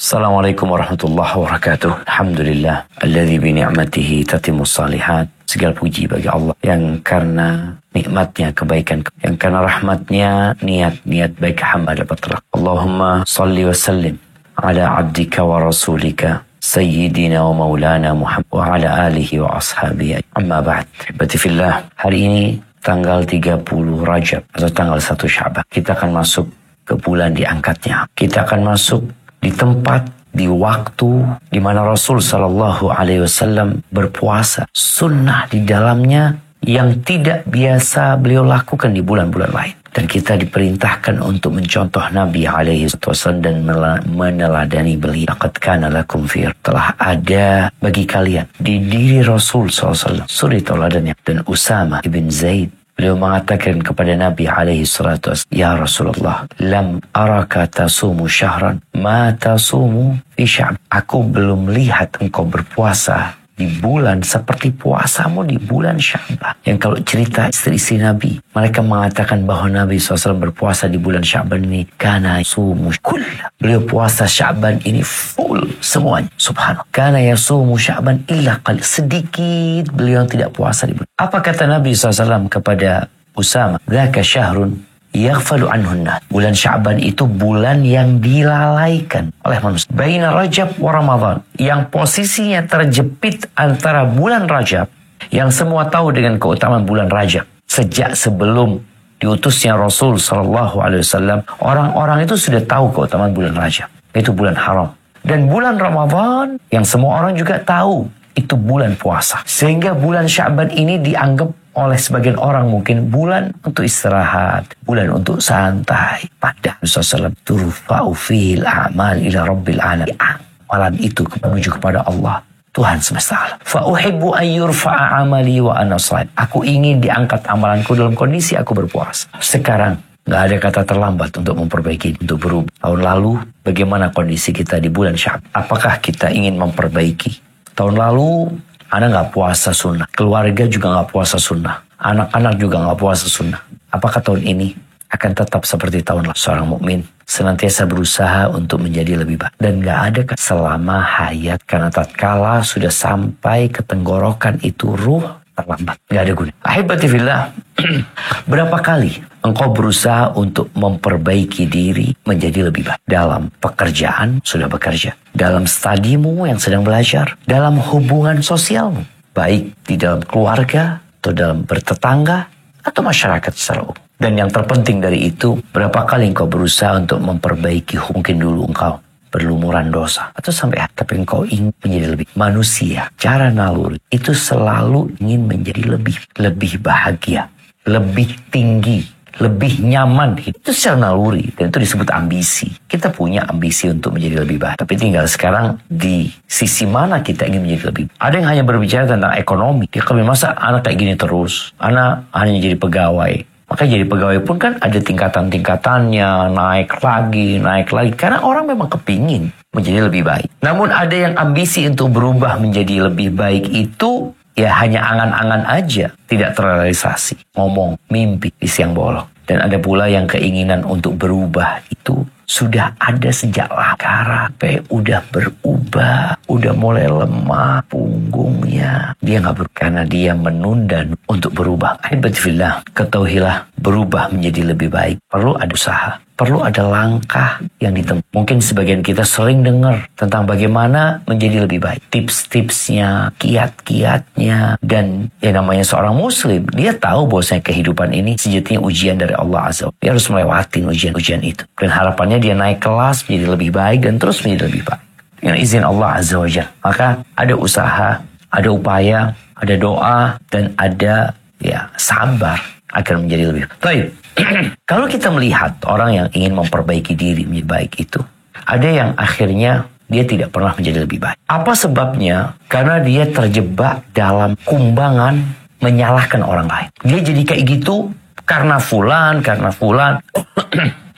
Assalamualaikum warahmatullahi wabarakatuh. Alhamdulillah alladzi bi ni'matihi tatimmus shalihat. Segala puji bagi Allah yang karena nikmatnya kebaikan, yang karena rahmatnya niat baik hamba dapat terlaksana. Allahumma salli wa sallim ala abdika wa rasulika sayyidina wa maulana Muhammad wa ala alihi wa ashabihi. Amma ba'd. Ibadi fillah, hari ini tanggal 30 Rajab atau tanggal 1 Sya'ban, kita akan masuk ke bulan diangkatnya. Kita akan masuk di tempat, di waktu di mana Rasul Sallallahu Alaihi Wasallam berpuasa, sunnah di dalamnya yang tidak biasa beliau lakukan di bulan-bulan lain. Dan kita diperintahkan untuk mencontoh Nabi Alaihi Wasallam dan meneladani beliau. Laqad kana lakum fi, telah ada bagi kalian di diri Rasul Sallallahu Alaihi Wasallam suri tauladannya. Dan Usama ibn Zaid, beliau mengatakan kepada Nabi alaihi salatu wasallam, "Ya Rasulullah, lam araka tasumu syahran ma tasumu fi sya'ban." Aku belum lihat engkau berpuasa di bulan seperti puasamu di bulan Sya'ban. Yang kalau cerita istri-istri Nabi, mereka mengatakan bahwa Nabi SAW berpuasa di bulan Sya'ban ini kana yasumu kullah. Beliau puasa Sya'ban ini full semuanya. Subhanallah. Kana yasumu Sya'ban illa qalil. Sedikit beliau tidak puasa di bulan. Apa kata Nabi SAW kepada Usama? Dzaka syahrun yaghfalu anhunna. Bulan Sya'ban itu bulan yang dilalaikan oleh manusia. Baina Rajab wa Ramadan, yang posisinya terjepit antara bulan Rajab, yang semua tahu dengan keutamaan bulan Rajab. Sejak sebelum diutusnya Rasul Sallallahu Alaihi Wasallam, orang-orang itu sudah tahu keutamaan bulan Rajab. Itu bulan haram. Dan bulan Ramadan yang semua orang juga tahu, itu bulan puasa. Sehingga bulan Sya'ban ini dianggap oleh sebagian orang mungkin bulan untuk istirahat, bulan untuk santai. Pada Rasulullah turfa'u fil a'mal ila rabbil alamin. Amalan itu menuju kepada Allah, Tuhan semesta alam. Fa uhibbu an yurfa'a amali wa ana shaim. Aku ingin diangkat amalanku dalam kondisi aku berpuasa. Sekarang nggak ada kata terlambat untuk memperbaiki, untuk berubah. Tahun lalu bagaimana kondisi kita di bulan Sya'ban? Apakah kita ingin memperbaiki? Tahun lalu Anda nggak puasa sunnah, keluarga juga nggak puasa sunnah, anak-anak juga nggak puasa sunnah. Apakah tahun ini akan tetap seperti tahun lalu? Seorang mukmin senantiasa berusaha untuk menjadi lebih baik, dan nggak ada selama hayat, karena tatkala sudah sampai ke tenggorokan itu ruh terlambat, nggak ada guna. Ahibati fillah, berapa kali engkau berusaha untuk memperbaiki diri menjadi lebih baik? Dalam pekerjaan sudah bekerja, dalam studimu yang sedang belajar, dalam hubungan sosialmu, baik di dalam keluarga atau dalam bertetangga atau masyarakat secara umum. Dan yang terpenting dari itu, berapa kali engkau berusaha untuk memperbaiki? Mungkin dulu engkau berlumuran dosa atau sampai tapi engkau ingin menjadi lebih manusia. Cara naluri itu selalu ingin menjadi lebih bahagia, lebih tinggi, lebih nyaman. Itu secara naluri, dan itu disebut ambisi. Kita punya ambisi untuk menjadi lebih baik, tapi tinggal sekarang di sisi mana kita ingin menjadi lebih baik. Ada yang hanya berbicara tentang ekonomi. Dia kalau masa anak kayak gini terus, anak hanya jadi pegawai. Maka jadi pegawai pun kan ada tingkatan-tingkatannya, naik lagi. Karena orang memang kepingin menjadi lebih baik. Namun ada yang ambisi untuk berubah menjadi lebih baik itu ya hanya angan-angan aja, tidak terrealisasi. Ngomong, mimpi di siang bolong. Dan ada pula yang keinginan untuk berubah itu sudah ada sejak lama. Udah berubah, udah mulai lemah punggungnya. Dia nggak berubah karena dia menunda untuk berubah. Alhamdulillah, ketahuilah, berubah menjadi lebih baik perlu ada usaha, perlu ada langkah yang ditempuh. Mungkin sebagian kita sering dengar tentang bagaimana menjadi lebih baik, tips-tipsnya, kiat-kiatnya. Dan yang namanya seorang muslim, dia tahu bahwasanya kehidupan ini sejatinya ujian dari Allah Azza wa Jalla. Dia harus melewati ujian-ujian itu. Dan harapannya dia naik kelas menjadi lebih baik dan terus menjadi lebih baik dengan izin Allah Azza wa Jalla. Maka ada usaha, ada upaya, ada doa, dan ada sabar agar menjadi lebih baik. Kalau kita melihat orang yang ingin memperbaiki diri menjadi baik itu, ada yang akhirnya dia tidak pernah menjadi lebih baik. Apa sebabnya? Karena dia terjebak dalam kumbangan menyalahkan orang lain. Dia jadi kayak gitu karena fulan.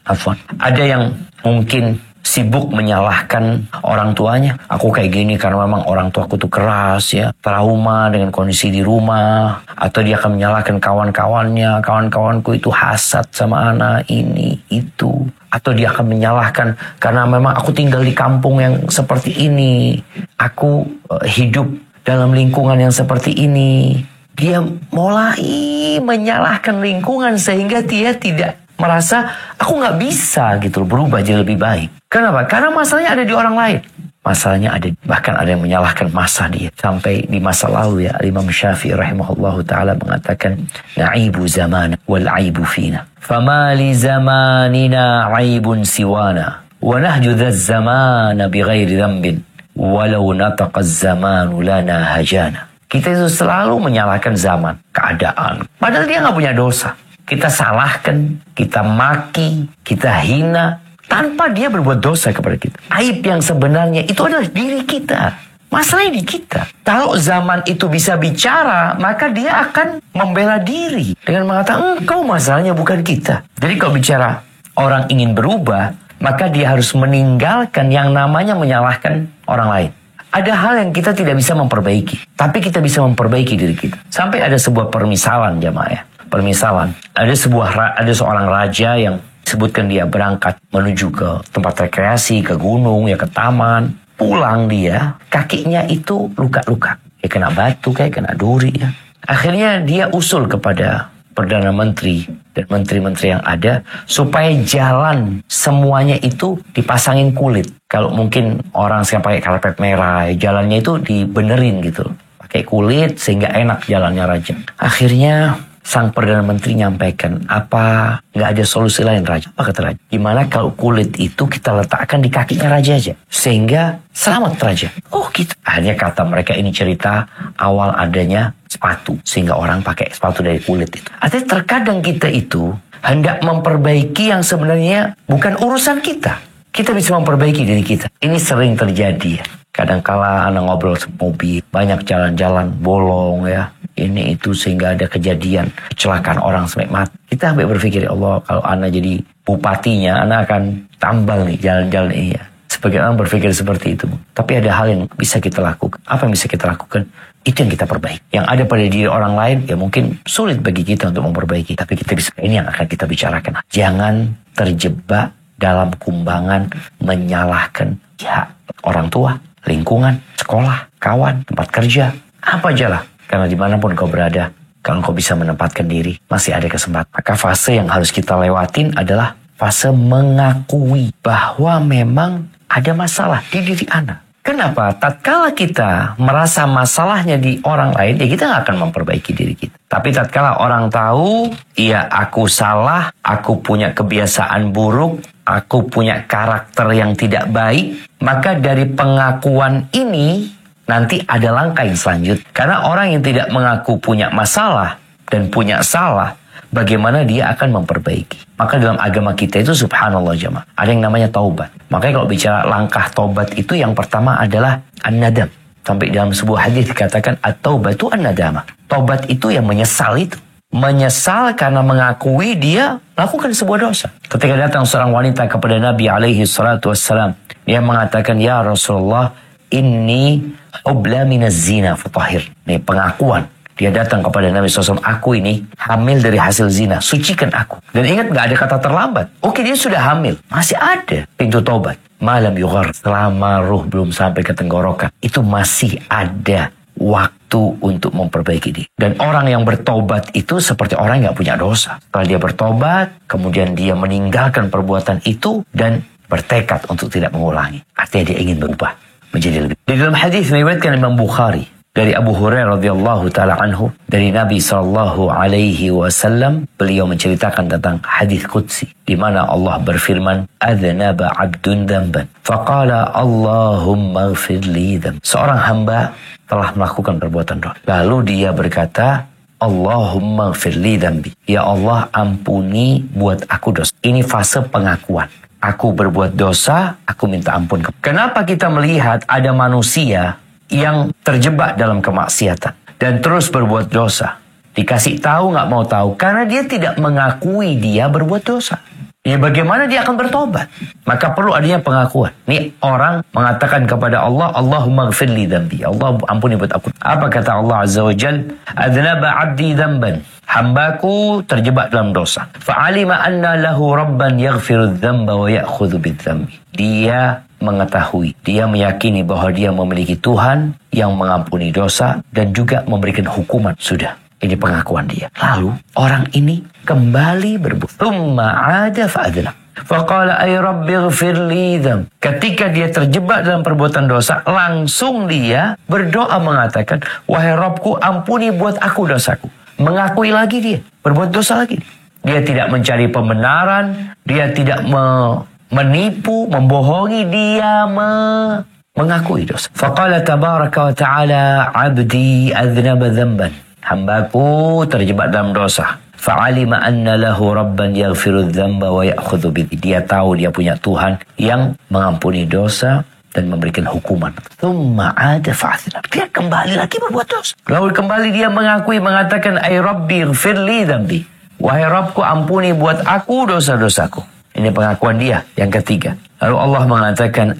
Afwan. Ada yang mungkin sibuk menyalahkan orang tuanya. Aku kayak gini karena memang orang tuaku tuh keras ya, trauma dengan kondisi di rumah. Atau dia akan menyalahkan kawan-kawannya, kawan-kawanku itu hasad sama anak ini, itu. Atau dia akan menyalahkan karena memang aku tinggal di kampung yang seperti ini. Aku hidup dalam lingkungan yang seperti ini. Dia mulai menyalahkan lingkungan sehingga dia tidak merasa aku nggak bisa gitu berubah jadi lebih baik. Kenapa? Karena masalahnya ada di orang lain. Masalahnya ada, bahkan ada yang menyalahkan masa dia. Sampai di masa lalu ya, Imam Syafi'i rahimahullahu ta'ala mengatakan, na'ibu zaman wal aibu fina. Fama li zamanina aibun siwana. Wa nahju dhaz zamana bighairi dhambin. Walau nataqa zamanu lana hajana. Kita itu selalu menyalahkan zaman, keadaan. Padahal dia nggak punya dosa. Kita salahkan, kita maki, kita hina, tanpa dia berbuat dosa kepada kita. Aib yang sebenarnya itu adalah diri kita. Masalahnya di kita. Kalau zaman itu bisa bicara, maka dia akan membela diri. Dengan mengatakan, engkau masalahnya bukan kita. Jadi kalau bicara orang ingin berubah, maka dia harus meninggalkan yang namanya menyalahkan orang lain. Ada hal yang kita tidak bisa memperbaiki, tapi kita bisa memperbaiki diri kita. Sampai ada sebuah permisalan jamaah ya. Permisalan, ada seorang raja yang sebutkan dia berangkat menuju ke tempat rekreasi, ke gunung, ya ke taman. Pulang dia, kakinya itu luka-luka. Ya kena batu, kayak kena duri ya. Akhirnya dia usul kepada Perdana Menteri dan menteri-menteri yang ada supaya jalan semuanya itu dipasangin kulit. Kalau mungkin orang sekarang pakai karpet merah, jalannya itu dibenerin gitu. Pakai kulit sehingga enak jalannya raja. Akhirnya sang Perdana Menteri nyampaikan, apa nggak ada solusi lain raja? Apa kata raja? Gimana kalau kulit itu kita letakkan di kakinya raja aja, sehingga selamat raja. Oh gitu. Akhirnya kata mereka ini cerita awal adanya sepatu, sehingga orang pakai sepatu dari kulit itu. Artinya terkadang kita itu hendak memperbaiki yang sebenarnya bukan urusan kita. Kita bisa memperbaiki diri kita. Ini sering terjadi ya. Kadangkala anak ngobrol mobil, banyak jalan-jalan bolong ya. Ini itu sehingga ada kejadian kecelakaan orang sampai mati. Kita sampai berpikir, ya Allah, kalau anak jadi bupatinya, anak akan tambal nih jalan-jalan ini ya. Sebagian orang berpikir seperti itu. Tapi ada hal yang bisa kita lakukan. Apa yang bisa kita lakukan? Itu yang kita perbaiki. Yang ada pada diri orang lain, ya mungkin sulit bagi kita untuk memperbaiki. Tapi kita bisa, ini yang akan kita bicarakan. Jangan terjebak dalam kumbangan menyalahkan pihak orang tua, lingkungan, sekolah, kawan, tempat kerja, apa aja lah. Karena dimanapun kau berada, kalau kau bisa menempatkan diri, masih ada kesempatan. Maka fase yang harus kita lewatin adalah fase mengakui bahwa memang ada masalah di diri anak. Kenapa? Tatkala kita merasa masalahnya di orang lain, ya kita nggak akan memperbaiki diri kita. Tapi tatkala orang tahu, iya aku salah, aku punya kebiasaan buruk, aku punya karakter yang tidak baik, maka dari pengakuan ini, nanti ada langkah yang selanjutnya. Karena orang yang tidak mengaku punya masalah dan punya salah, bagaimana dia akan memperbaiki. Maka dalam agama kita itu subhanallah jemaah, ada yang namanya taubat. Makanya kalau bicara langkah taubat itu yang pertama adalah an-nadam. Sampai dalam sebuah hadis dikatakan at-taubatu an-nadama. Taubat itu yang menyesal itu. Menyesal karena mengakui dia lakukan sebuah dosa. Ketika datang seorang wanita kepada Nabi alaihi salatu wassalam, dia mengatakan, ya Rasulullah, inni ubla minaz zina fatahhir. Ini pengakuan. Dia datang kepada Nabi SAW, aku ini hamil dari hasil zina, sucikan aku. Dan ingat, gak ada kata terlambat. Oke, dia sudah hamil, masih ada pintu taubat. Malam yughar, selama ruh belum sampai ke tenggorokan, itu masih ada waktu untuk memperbaiki diri. Dan orang yang bertobat itu seperti orang yang gak punya dosa. Setelah dia bertobat, kemudian dia meninggalkan perbuatan itu dan bertekad untuk tidak mengulangi. Artinya dia ingin berubah menjadi lebih. Di dalam hadis meriwayatkan Imam Bukhari dari Abu Hurairah radhiyallahu taala anhu, dari Nabi sallallahu alaihi wasallam, beliau menceritakan tentang hadis qudsi di mana Allah berfirman, "Adznaba 'abdun dzamban, faqala Allahumma ighfir li dzambi." Seorang hamba telah melakukan perbuatan dosa. Lalu dia berkata, "Allahumma ighfir li dzambi." Ya Allah, ampuni buat aku dosa. Ini fase pengakuan. Aku berbuat dosa, aku minta ampun. Kenapa kita melihat ada manusia yang terjebak dalam kemaksiatan dan terus berbuat dosa? Dikasih tahu nggak mau tahu karena dia tidak mengakui dia berbuat dosa. Ya bagaimana dia akan bertobat? Maka perlu adanya pengakuan. Nih orang mengatakan kepada Allah, Allahumma ghfirli dhanbi. Allah ampuni buat aku. Apa kata Allah Azza wa Jal? Adnaba abdi dhanban. Hambaku terjebak dalam dosa. Fa'alima anna lahu rabban yaghfiru dhanba wa ya'khudhu bidhanbi. Dia mengetahui, dia meyakini bahwa dia memiliki Tuhan yang mengampuni dosa dan juga memberikan hukuman. Sudah. Ini pengakuan dia. Lalu orang ini kembali berbuat. Thumma 'ada fa'adna. Faqala ay rabbi ighfirli dzam. Ketika dia terjebak dalam perbuatan dosa, langsung dia berdoa mengatakan, wahai Rabbku, ampuni buat aku dosaku. Mengakui lagi dia, berbuat dosa lagi. Dia tidak mencari pembenaran, dia tidak menipu, membohongi, dia mengakui dosa. Faqala tabaraka wa ta'ala 'abdi adznaba dzamban. Hambaku terjebak dalam dosa. Fa'alima anna lahu rabban yaghfiru dzamba wa ya'khudhu bihi. Dia tahu dia punya Tuhan yang mengampuni dosa dan memberikan hukuman. Tsumma 'ada fa'athna. Dia kembali lagi berbuat dosa. Lalu kembali dia mengakui, mengatakan, ay rabbi ighfirli dzambi. Wahai Rabbku, ampuni buat aku dosa-dosaku. Ini pengakuan dia yang ketiga. Lalu Allah mengatakan,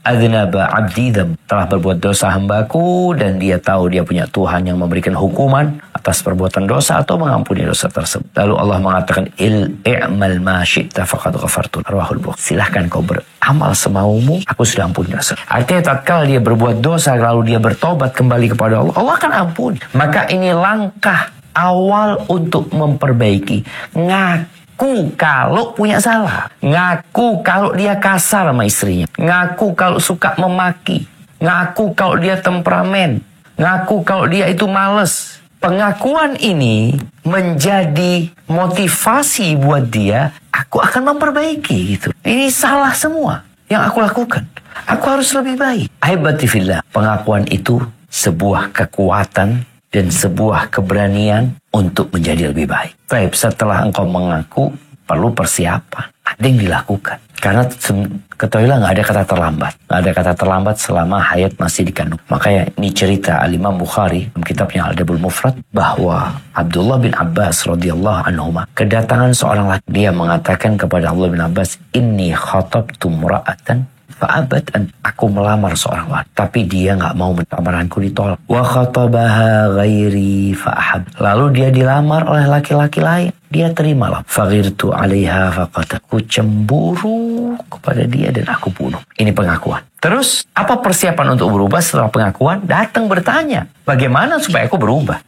adznaba abdi dzam, telah berbuat dosa hambaku, dan dia tahu dia punya Tuhan yang memberikan hukuman atas perbuatan dosa atau mengampuni dosa tersebut. Lalu Allah mengatakan, i'mal ma syi'ta faqad ghafartu. Arwahul Bukhari. Silahkan kau beramal semaumu, aku sudah ampuni dosa. Artinya tatkala dia berbuat dosa lalu dia bertobat kembali kepada Allah, Allah akan ampuni. Maka ini langkah awal untuk memperbaiki. Ngaku kalau punya salah. Ngaku kalau dia kasar sama istrinya. Ngaku kalau suka memaki. Ngaku kalau dia temperamen. Ngaku kalau dia itu males. Pengakuan ini menjadi motivasi buat dia. Aku akan memperbaiki gitu. Ini salah semua yang aku lakukan. Aku harus lebih baik. Ahibati fillah. Pengakuan itu sebuah kekuatan dan sebuah keberanian untuk menjadi lebih baik. Baik, setelah engkau mengaku, perlu persiapan. Ada yang dilakukan. Karena ketahuilah nggak ada kata terlambat. Nggak ada kata terlambat selama hayat masih dikandung. Makanya ini cerita Al-Imam Bukhari dalam kitabnya Al-Adabul Mufrad, bahwa Abdullah bin Abbas radhiyallahu anhuma kedatangan seorang laki. Dia mengatakan kepada Abdullah bin Abbas, inni khatabtu mura'atan fa'abat an. Aku melamar seorang wanita, tapi dia nggak mau, lamaranku ditolak. Wa khatabaha ghairi fa'ahab. Lalu dia dilamar oleh laki-laki lain, dia terimalah. Faghirtu 'alaiha faqat. Aku cemburu kepada dia dan aku bunuh. Ini pengakuan. Terus apa persiapan untuk berubah setelah pengakuan? Datang bertanya, bagaimana supaya aku berubah?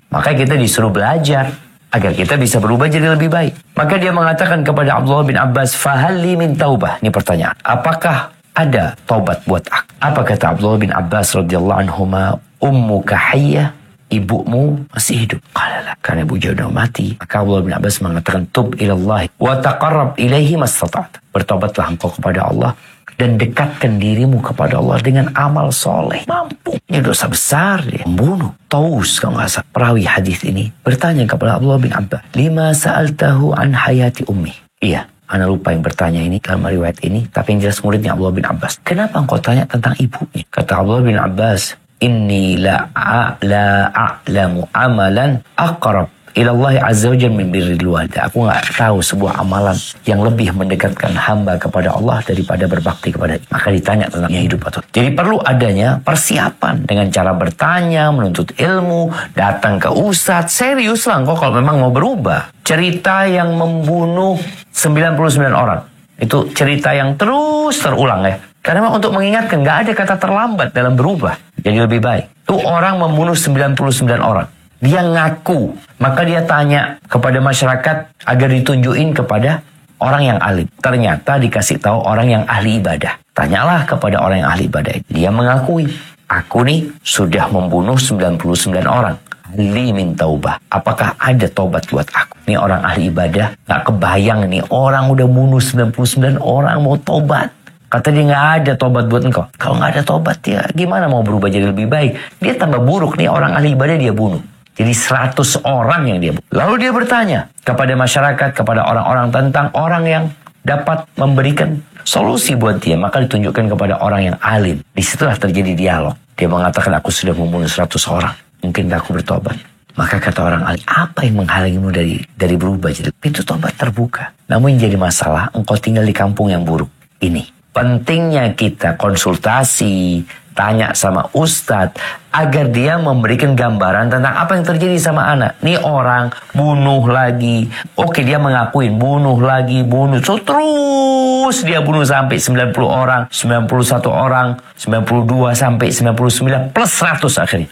Maka kita disuruh belajar agar kita bisa berubah jadi lebih baik. Maka dia mengatakan kepada Abdullah bin Abbas, fahalli min taubah. Ini pertanyaan, apakah ada taubat buat aku? Apa kata Abdullah bin Abbas radhiyallahu anhuma, ummuka hayyah, ibumu masih hidup. Qala, karena ibu sudah mati. Maka Abdullah bin Abbas mengatakan, tub ilallah wa taqarrab ilaihi mastata'ta. Bertobatlah engkau kepada Allah dan dekatkan dirimu kepada Allah dengan amal soleh. Mampu. Ini dosa besar dia. Membunuh. Taus, kalau nggak salah, perawi hadis ini bertanya kepada Abdullah bin Abbas, lima sa'altahu an hayati ummi. Iya, ana lupa yang bertanya ini dalam riwayat ini, tapi yang jelas muridnya Abdullah bin Abbas. Kenapa engkau tanya tentang ibunya? Kata Abdullah bin Abbas, inni la a'lamu amalan aqrab ilallah azza wa jalla min birril walidain. Aku nggak tahu sebuah amalan yang lebih mendekatkan hamba kepada Allah daripada berbakti kepada. Maka ditanya tentang hidup atau. Jadi perlu adanya persiapan dengan cara bertanya, menuntut ilmu, datang ke ustadz. Serius lah kok kalau memang mau berubah. Cerita yang membunuh 99 orang. Itu cerita yang terus terulang ya. Karena memang untuk mengingatkan, nggak ada kata terlambat dalam berubah. Jadi lebih baik. Itu orang membunuh 99 orang. Dia ngaku. Maka dia tanya kepada masyarakat agar ditunjukin kepada orang yang alim. Ternyata dikasih tahu orang yang ahli ibadah. Tanyalah kepada orang yang ahli ibadah. Dia mengakui, aku nih sudah membunuh 99 orang. Ahli min taubah. Apakah ada taubat buat aku? Ini orang ahli ibadah. Gak kebayang nih orang udah bunuh 99 orang mau taubat. Kata dia nggak ada tobat buat engkau. Kalau nggak ada tobat ya gimana mau berubah jadi lebih baik? Dia tambah buruk nih, orang ahli ibadah dia bunuh. Jadi 100 orang yang dia bunuh. Lalu dia bertanya kepada masyarakat, kepada orang-orang tentang orang yang dapat memberikan solusi buat dia. Maka ditunjukkan kepada orang yang alim. Disitulah terjadi dialog. Dia mengatakan, aku sudah membunuh 100 orang. Mungkin aku bertobat. Maka kata orang alim, apa yang menghalangimu dari berubah? Jadi pintu tobat terbuka. Namun yang jadi masalah, engkau tinggal di kampung yang buruk. Ini pentingnya kita konsultasi, tanya sama ustadz, agar dia memberikan gambaran tentang apa yang terjadi sama anak. Nih orang bunuh lagi. Oke, dia mengakuin bunuh lagi, bunuh. So, terus dia bunuh sampai 90 orang, 91 orang, 92 sampai 99 plus 100 akhirnya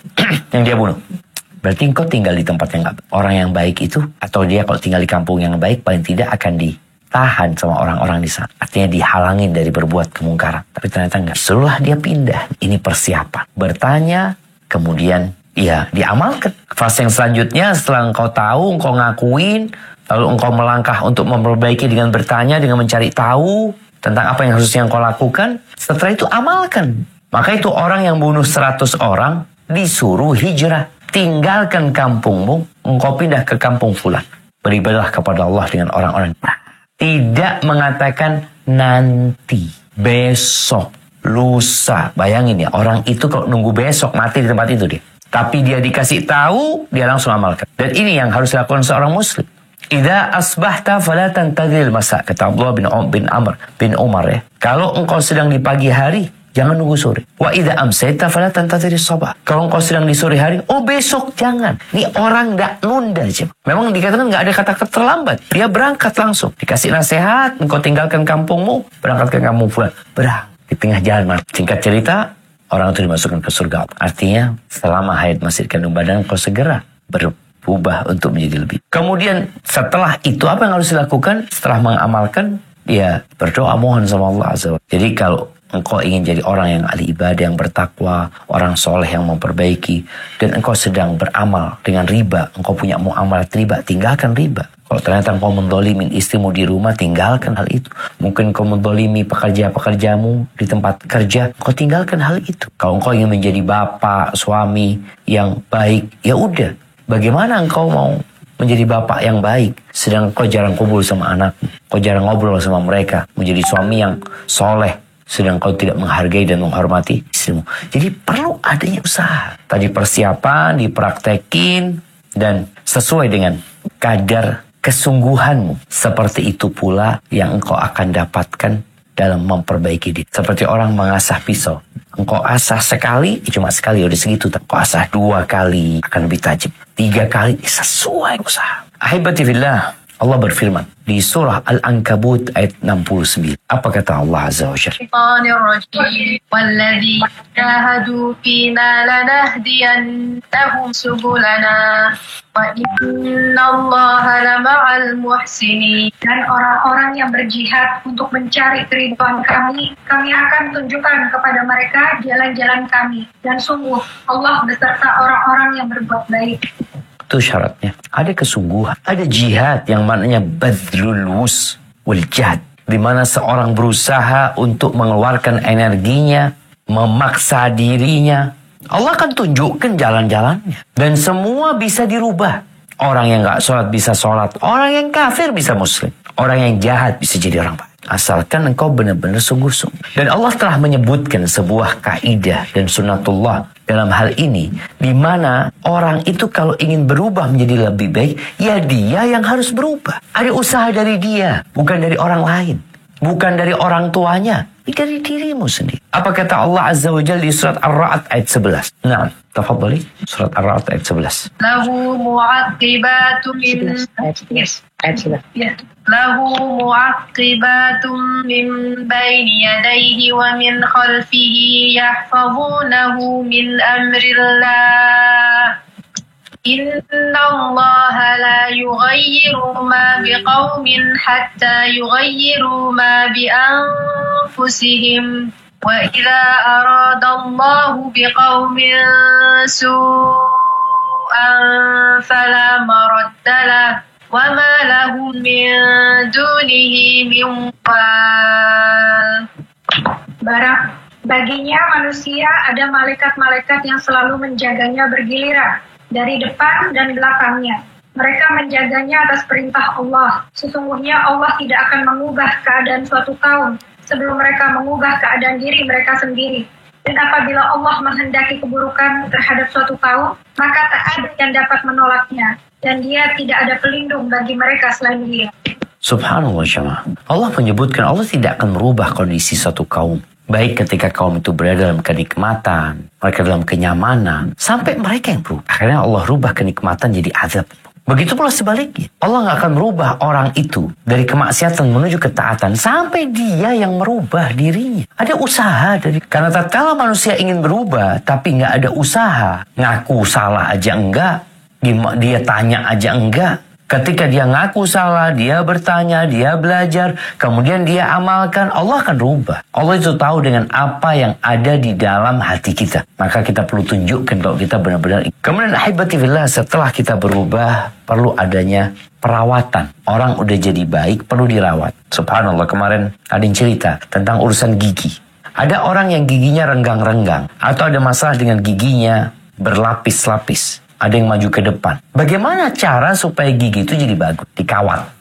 yang dia bunuh. Berarti engkau tinggal di tempat yang orang yang baik itu, atau dia kalau tinggal di kampung yang baik paling tidak akan ditahan sama orang-orang di sana. Artinya dihalangin dari berbuat kemungkaran. Tapi ternyata enggak. Setelah dia pindah, ini persiapan. Bertanya, kemudian ya diamalkan. Fase yang selanjutnya setelah engkau tahu, engkau ngakuin, lalu engkau melangkah untuk memperbaiki dengan bertanya, dengan mencari tahu tentang apa yang harusnya engkau lakukan. Setelah itu amalkan. Maka itu orang yang bunuh 100 orang disuruh hijrah. Tinggalkan kampungmu, engkau pindah ke kampung fulan. Beribadahlah kepada Allah dengan orang-orang. Tidak mengatakan nanti, besok, lusa. Bayangin ya, orang itu kalau nunggu besok mati di tempat itu dia. Tapi dia dikasih tahu, dia langsung amalkan. Dan ini yang harus dilakukan seorang muslim. Idza asbahta fala tantadhil masa, kata Abdullah bin Umar ya. Kalau engkau sedang di pagi hari, jangan nunggu sore. Wa idza amsayta fala tantadhir sabah. Kalau engkau sedang di sore hari, besok jangan. Ini orang enggak nunda aja. Memang dikatakan enggak ada kata-kata terlambat. Dia berangkat langsung. Dikasih nasihat, engkau tinggalkan kampungmu, berangkat ke kampung fulan. Berang di tengah jalan. Singkat cerita, orang itu dimasukkan ke surga. Artinya, selama hayat masih di kandung badan, engkau segera berubah untuk menjadi lebih. Kemudian setelah itu apa yang harus dilakukan? Setelah mengamalkan, ya berdoa mohon sama Allah Azza wa Jalla. Jadi kalau engkau ingin jadi orang yang ahli ibadah, yang bertakwa, orang soleh yang memperbaiki, dan engkau sedang beramal dengan riba, engkau punya muamalat riba, tinggalkan riba. Kalau ternyata engkau mendolimin istrimu di rumah, tinggalkan hal itu. Mungkin engkau mendolimi pekerja-pekerjamu di tempat kerja, engkau tinggalkan hal itu. Kalau engkau ingin menjadi bapak, suami yang baik, ya udah. Bagaimana engkau mau menjadi bapak yang baik, sedang engkau jarang kumpul sama anakmu, engkau jarang ngobrol sama mereka, menjadi suami yang soleh, sedang kau tidak menghargai dan menghormati istrimu. Jadi perlu adanya usaha. Tadi persiapan, dipraktekin, dan sesuai dengan kadar kesungguhanmu. Seperti itu pula yang engkau akan dapatkan dalam memperbaiki diri. Seperti orang mengasah pisau. Engkau asah sekali, cuma sekali, udah segitu. Engkau asah 2 kali, akan lebih tajam. 3 kali, sesuai usaha. Ahibati fillah, Allah berfirman di surah Al-Ankabut ayat 69. Apa kata Allah Azza wa Jalla? وَالَّذِينَ جَاهَدُوا فِينَا لَنَهْدِيَنَّهُمْ سُبُلَنَا وَإِنَّ اللَّهَ لَمَعَ الْمُحْسِنِينَ. Dan orang-orang yang berjihad untuk mencari keridhaan kami akan tunjukkan kepada mereka jalan-jalan kami. Dan sungguh Allah beserta orang-orang yang berbuat baik. Itu syaratnya. Ada kesungguhan. Ada jihad yang maknanya badlul wus wal jihad. Di mana seorang berusaha untuk mengeluarkan energinya, memaksa dirinya. Allah akan tunjukkan jalan-jalannya. Dan semua bisa dirubah. Orang yang gak sholat bisa sholat. Orang yang kafir bisa muslim. Orang yang jahat bisa jadi orang baik. Asalkan engkau benar-benar sungguh-sungguh. Dan Allah telah menyebutkan sebuah kaidah dan sunnatullah dalam hal ini. Di mana orang itu kalau ingin berubah menjadi lebih baik, ya dia yang harus berubah. Ada usaha dari dia, bukan dari orang lain. Bukan dari orang tuanya. Dari dirimu sendiri. Apa kata Allah Azza wa Jalla di surat Ar-Ra'd ayat 11? Nah, tafadhali. Surat Ar-Ra'd ayat 11. Lahu mu'aqibatun min Lahu mu'aqibatun min bayni yadayhi wa min khalfihi yahfazunahu min amrillah. Inna Allah la yughayyiru ma biqaumin hatta yughayyiru ma bi anfusihim wa idza arada Allahu biqaumin su'an fala maradda lahu wa ma lahum min dunihi min wal. Baginya manusia ada malaikat-malaikat yang selalu menjaganya bergiliran dari depan dan belakangnya. Mereka menjaganya atas perintah Allah. Sesungguhnya Allah tidak akan mengubah keadaan suatu kaum sebelum mereka mengubah keadaan diri mereka sendiri. Dan apabila Allah menghendaki keburukan terhadap suatu kaum, maka tak ada yang dapat menolaknya. Dan dia tidak ada pelindung bagi mereka selain dia. Subhanallah jemaah. Allah menyebutkan Allah tidak akan merubah kondisi suatu kaum. Baik ketika kaum itu berada dalam kenikmatan, mereka dalam kenyamanan, sampai mereka yang berubah. Akhirnya Allah rubah kenikmatan jadi azab. Begitu pula sebaliknya. Allah nggak akan merubah orang itu dari kemaksiatan menuju ketaatan sampai dia yang merubah dirinya. Ada usaha karena tatkala manusia ingin berubah tapi nggak ada usaha, ngaku salah aja enggak, dia tanya aja enggak. Ketika dia ngaku salah, dia bertanya, dia belajar, kemudian dia amalkan, Allah akan rubah. Allah itu tahu dengan apa yang ada di dalam hati kita. Maka kita perlu tunjukkan kalau kita benar-benar. Kemudian ahibati fillah, setelah kita berubah, perlu adanya perawatan. Orang udah jadi baik, perlu dirawat. Subhanallah, kemarin ada yang cerita tentang urusan gigi. Ada orang yang giginya renggang-renggang, atau ada masalah dengan giginya berlapis-lapis. Ada yang maju ke depan. Bagaimana cara supaya gigi itu jadi bagus? Dikawat.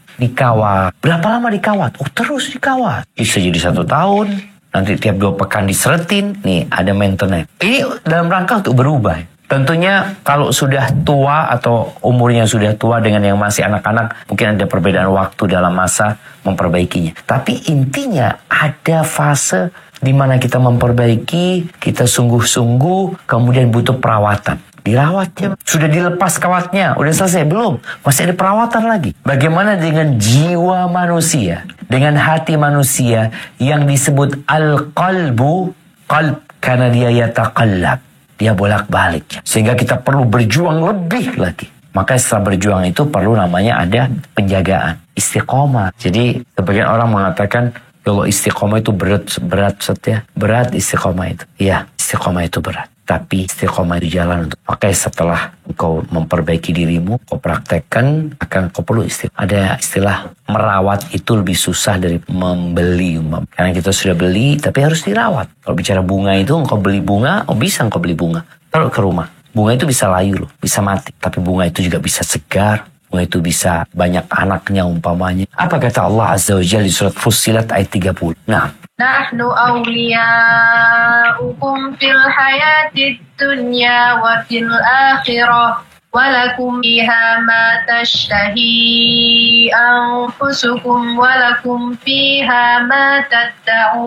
Berapa lama dikawat? Oh, terus dikawat. Bisa jadi 1 tahun. Nanti tiap 2 pekan diseretin. Nih, ada maintenance. Ini dalam rangka untuk berubah. Tentunya kalau sudah tua atau umurnya sudah tua dengan yang masih anak-anak, mungkin ada perbedaan waktu dalam masa memperbaikinya. Tapi intinya ada fase di mana kita memperbaiki, kita sungguh-sungguh, kemudian butuh perawatan. Dirawat ya. Sudah dilepas kawatnya, udah selesai belum? Masih ada perawatan lagi. Bagaimana dengan jiwa manusia, dengan hati manusia yang disebut al-qalbu, qalb karena dia yataqallab, dia bolak-balik. Sehingga kita perlu berjuang lebih lagi. Maka setelah berjuang itu perlu namanya ada penjagaan, istiqomah. Jadi sebagian orang mengatakan kalau istiqomah itu berat setia. Berat istiqomah itu. Iya, istiqomah itu berat. Tapi istiqomah itu jalan untuk. Makanya setelah kau memperbaiki dirimu, kau praktekkan, akan kau perlu istiqomah. Ada istilah merawat itu lebih susah dari membeli. Karena kita sudah beli, tapi harus dirawat. Kalau bicara bunga itu, engkau beli bunga, bisa engkau beli bunga. Taruh ke rumah. Bunga itu bisa layu loh, bisa mati. Tapi bunga itu juga bisa segar. Bunga itu bisa banyak anaknya umpamanya. Apa kata Allah Azza wa Jalla di surat Fussilat ayat 30? Nah. Nahnu awliya'ukum fil hayatid dunya wa fil akhirah walakum fiha ma tashtahi anfusukum walakum fiha ma tad'un.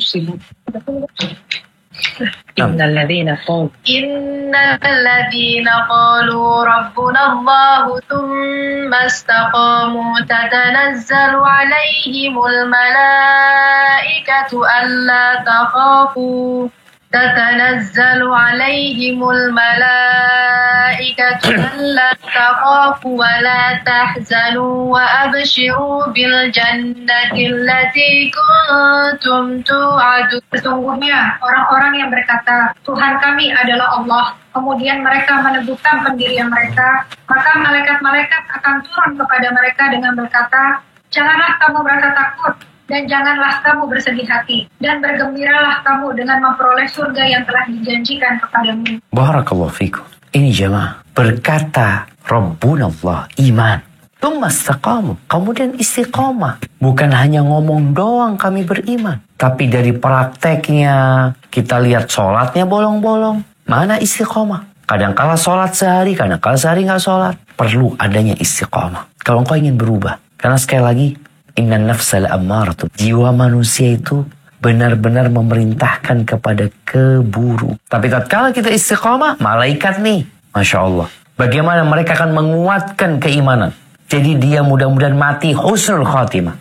Innalladzina qalu rabbuna Allah thumma istaqamu tatanazzalu alaihimul malaikatu alla takhafu تتنزل عليهم الملائكة ألا تخافوا ولا تحزنوا وأبشروا بالجنة التي كنتم توعدون. Sesungguhnya orang-orang yang berkata, Tuhan kami adalah Allah, kemudian mereka meneguhkan pendirian mereka, maka malaikat-malaikat akan turun kepada mereka dengan berkata, janganlah kamu merasa takut, dan janganlah kamu bersedih hati, dan bergembiralah kamu dengan memperoleh surga yang telah dijanjikan kepadamu. Barakallahu fikum. Ini jemaah berkata Rabbuna Allah, iman. Tsumma istaqamu, kemudian istiqomah. Bukan hanya ngomong doang kami beriman, tapi dari prakteknya kita lihat sholatnya bolong-bolong. Mana istiqomah? Kadang-kala sholat sehari, kadang-kala sehari nggak sholat. Perlu adanya istiqomah kalau engkau ingin berubah. Karena sekali lagi, inna nafsa la'ammaratu. Jiwa manusia itu benar-benar memerintahkan kepada keburu. Tapi tatkala kita istiqamah, malaikat nih, Masya Allah. Bagaimana mereka akan menguatkan keimanan. Jadi dia mudah-mudahan mati husnul khatimah.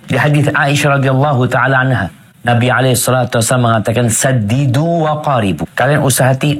Di hadis Aisyah radhiyallahu ta'ala anha, Nabi SAW mengatakan, saddidu wa qaribu. Kalian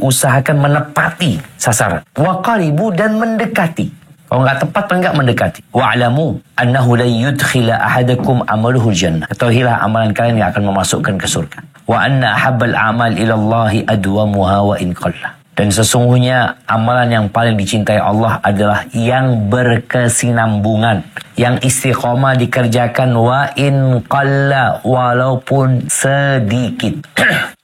usahakan menepati sasaran. Wa qaribu, dan mendekati. Kalau nggak tepat, paling nggak mendekati. Wa'lamu annahu la yudkhila ahadakum amaluhu jannah. Ketahuilah amalan kalian yang akan memasukkan ke surga. Wa anna ahabbal a'mal ilallahi adwamuha wa in qalla. Dan sesungguhnya amalan yang paling dicintai Allah adalah yang berkesinambungan, yang istiqomah dikerjakan wa in qalla, walaupun sedikit.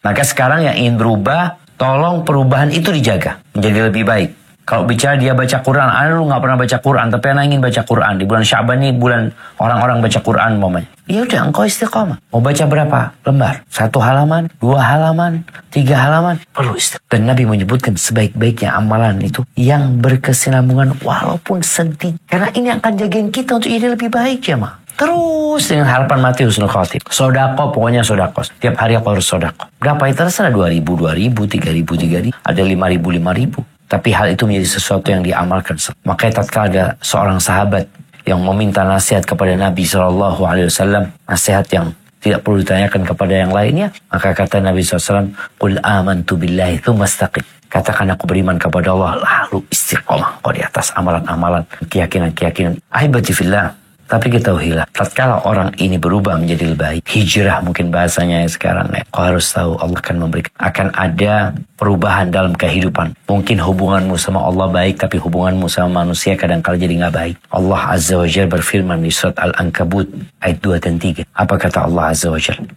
Maka sekarang yang ingin berubah, tolong perubahan itu dijaga menjadi lebih baik. Kalau bicara dia baca Quran, lu nggak pernah baca Quran, tapi anak ingin baca Quran. Di bulan Sya'ban ini bulan orang-orang baca Quran umpamanya. Ya udah, engkau istiqomah. Mau baca berapa lembar? 1 halaman, 2 halaman, 3 halaman. Perlu istiqomah. Dan Nabi menyebutkan sebaik-baiknya amalan itu yang berkesinambungan walaupun sedih. Karena ini akan jagain kita untuk jadi lebih baik ya, Ma. Terus dengan harapan mati husnul khotimah. Sodako, pokoknya sodako. Tiap hari aku harus sodako. Berapa itu? Terserah 2.000, 2.000, 3.000, 3.000. Ada 5.000, 5.000. Tapi hal itu menjadi sesuatu yang diamalkan. Makanya tatkala ada seorang sahabat yang meminta nasihat kepada Nabi SAW, nasihat yang tidak perlu ditanyakan kepada yang lainnya, maka kata Nabi SAW, "Qul amantu billahi tsumma istaqim." Katakan aku beriman kepada Allah, lalu istiqomah kau di atas amalan-amalan, keyakinan-keyakinan. Ahibati fillah. Tapi ketahuilah, tatkala orang ini berubah menjadi lebih baik, hijrah mungkin bahasanya sekarang ya. Kau harus tahu Allah akan memberikan, akan ada perubahan dalam kehidupan. Mungkin hubunganmu sama Allah baik, tapi hubunganmu sama manusia kadang-kala jadi nggak baik. Allah Azza wa Jalla berfirman di surat Al-Ankabut ayat 2 dan 3. Apa kata Allah Azza wa Jalla?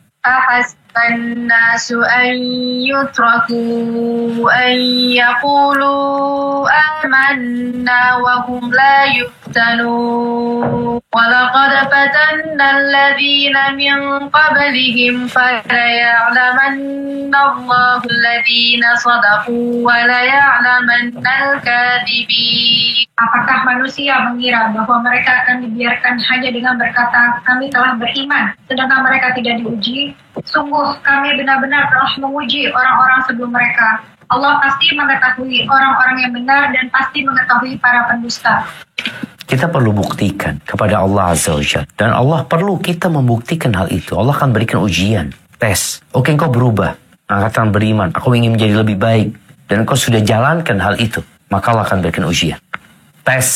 الناس أن يتركوا أن يقولوا آمنا وهم لا يفتنون ولقد فتنا الذين من قبلهم فليعلمن الله الذين صدقوا وليعلمن الكاذبين. Apakah manusia mengira bahwa mereka akan dibiarkan hanya dengan berkata kami telah beriman, sedangkan mereka tidak diuji? Sungguh kami benar-benar telah menguji orang-orang sebelum mereka. Allah pasti mengetahui orang-orang yang benar dan pasti mengetahui para pendusta. Kita perlu buktikan kepada Allah Azza wa Jalla. Dan Allah perlu kita membuktikan hal itu. Allah akan berikan ujian, tes. Oke, engkau berubah, angkatan beriman, aku ingin menjadi lebih baik, dan engkau sudah jalankan hal itu, maka Allah akan berikan ujian. Tes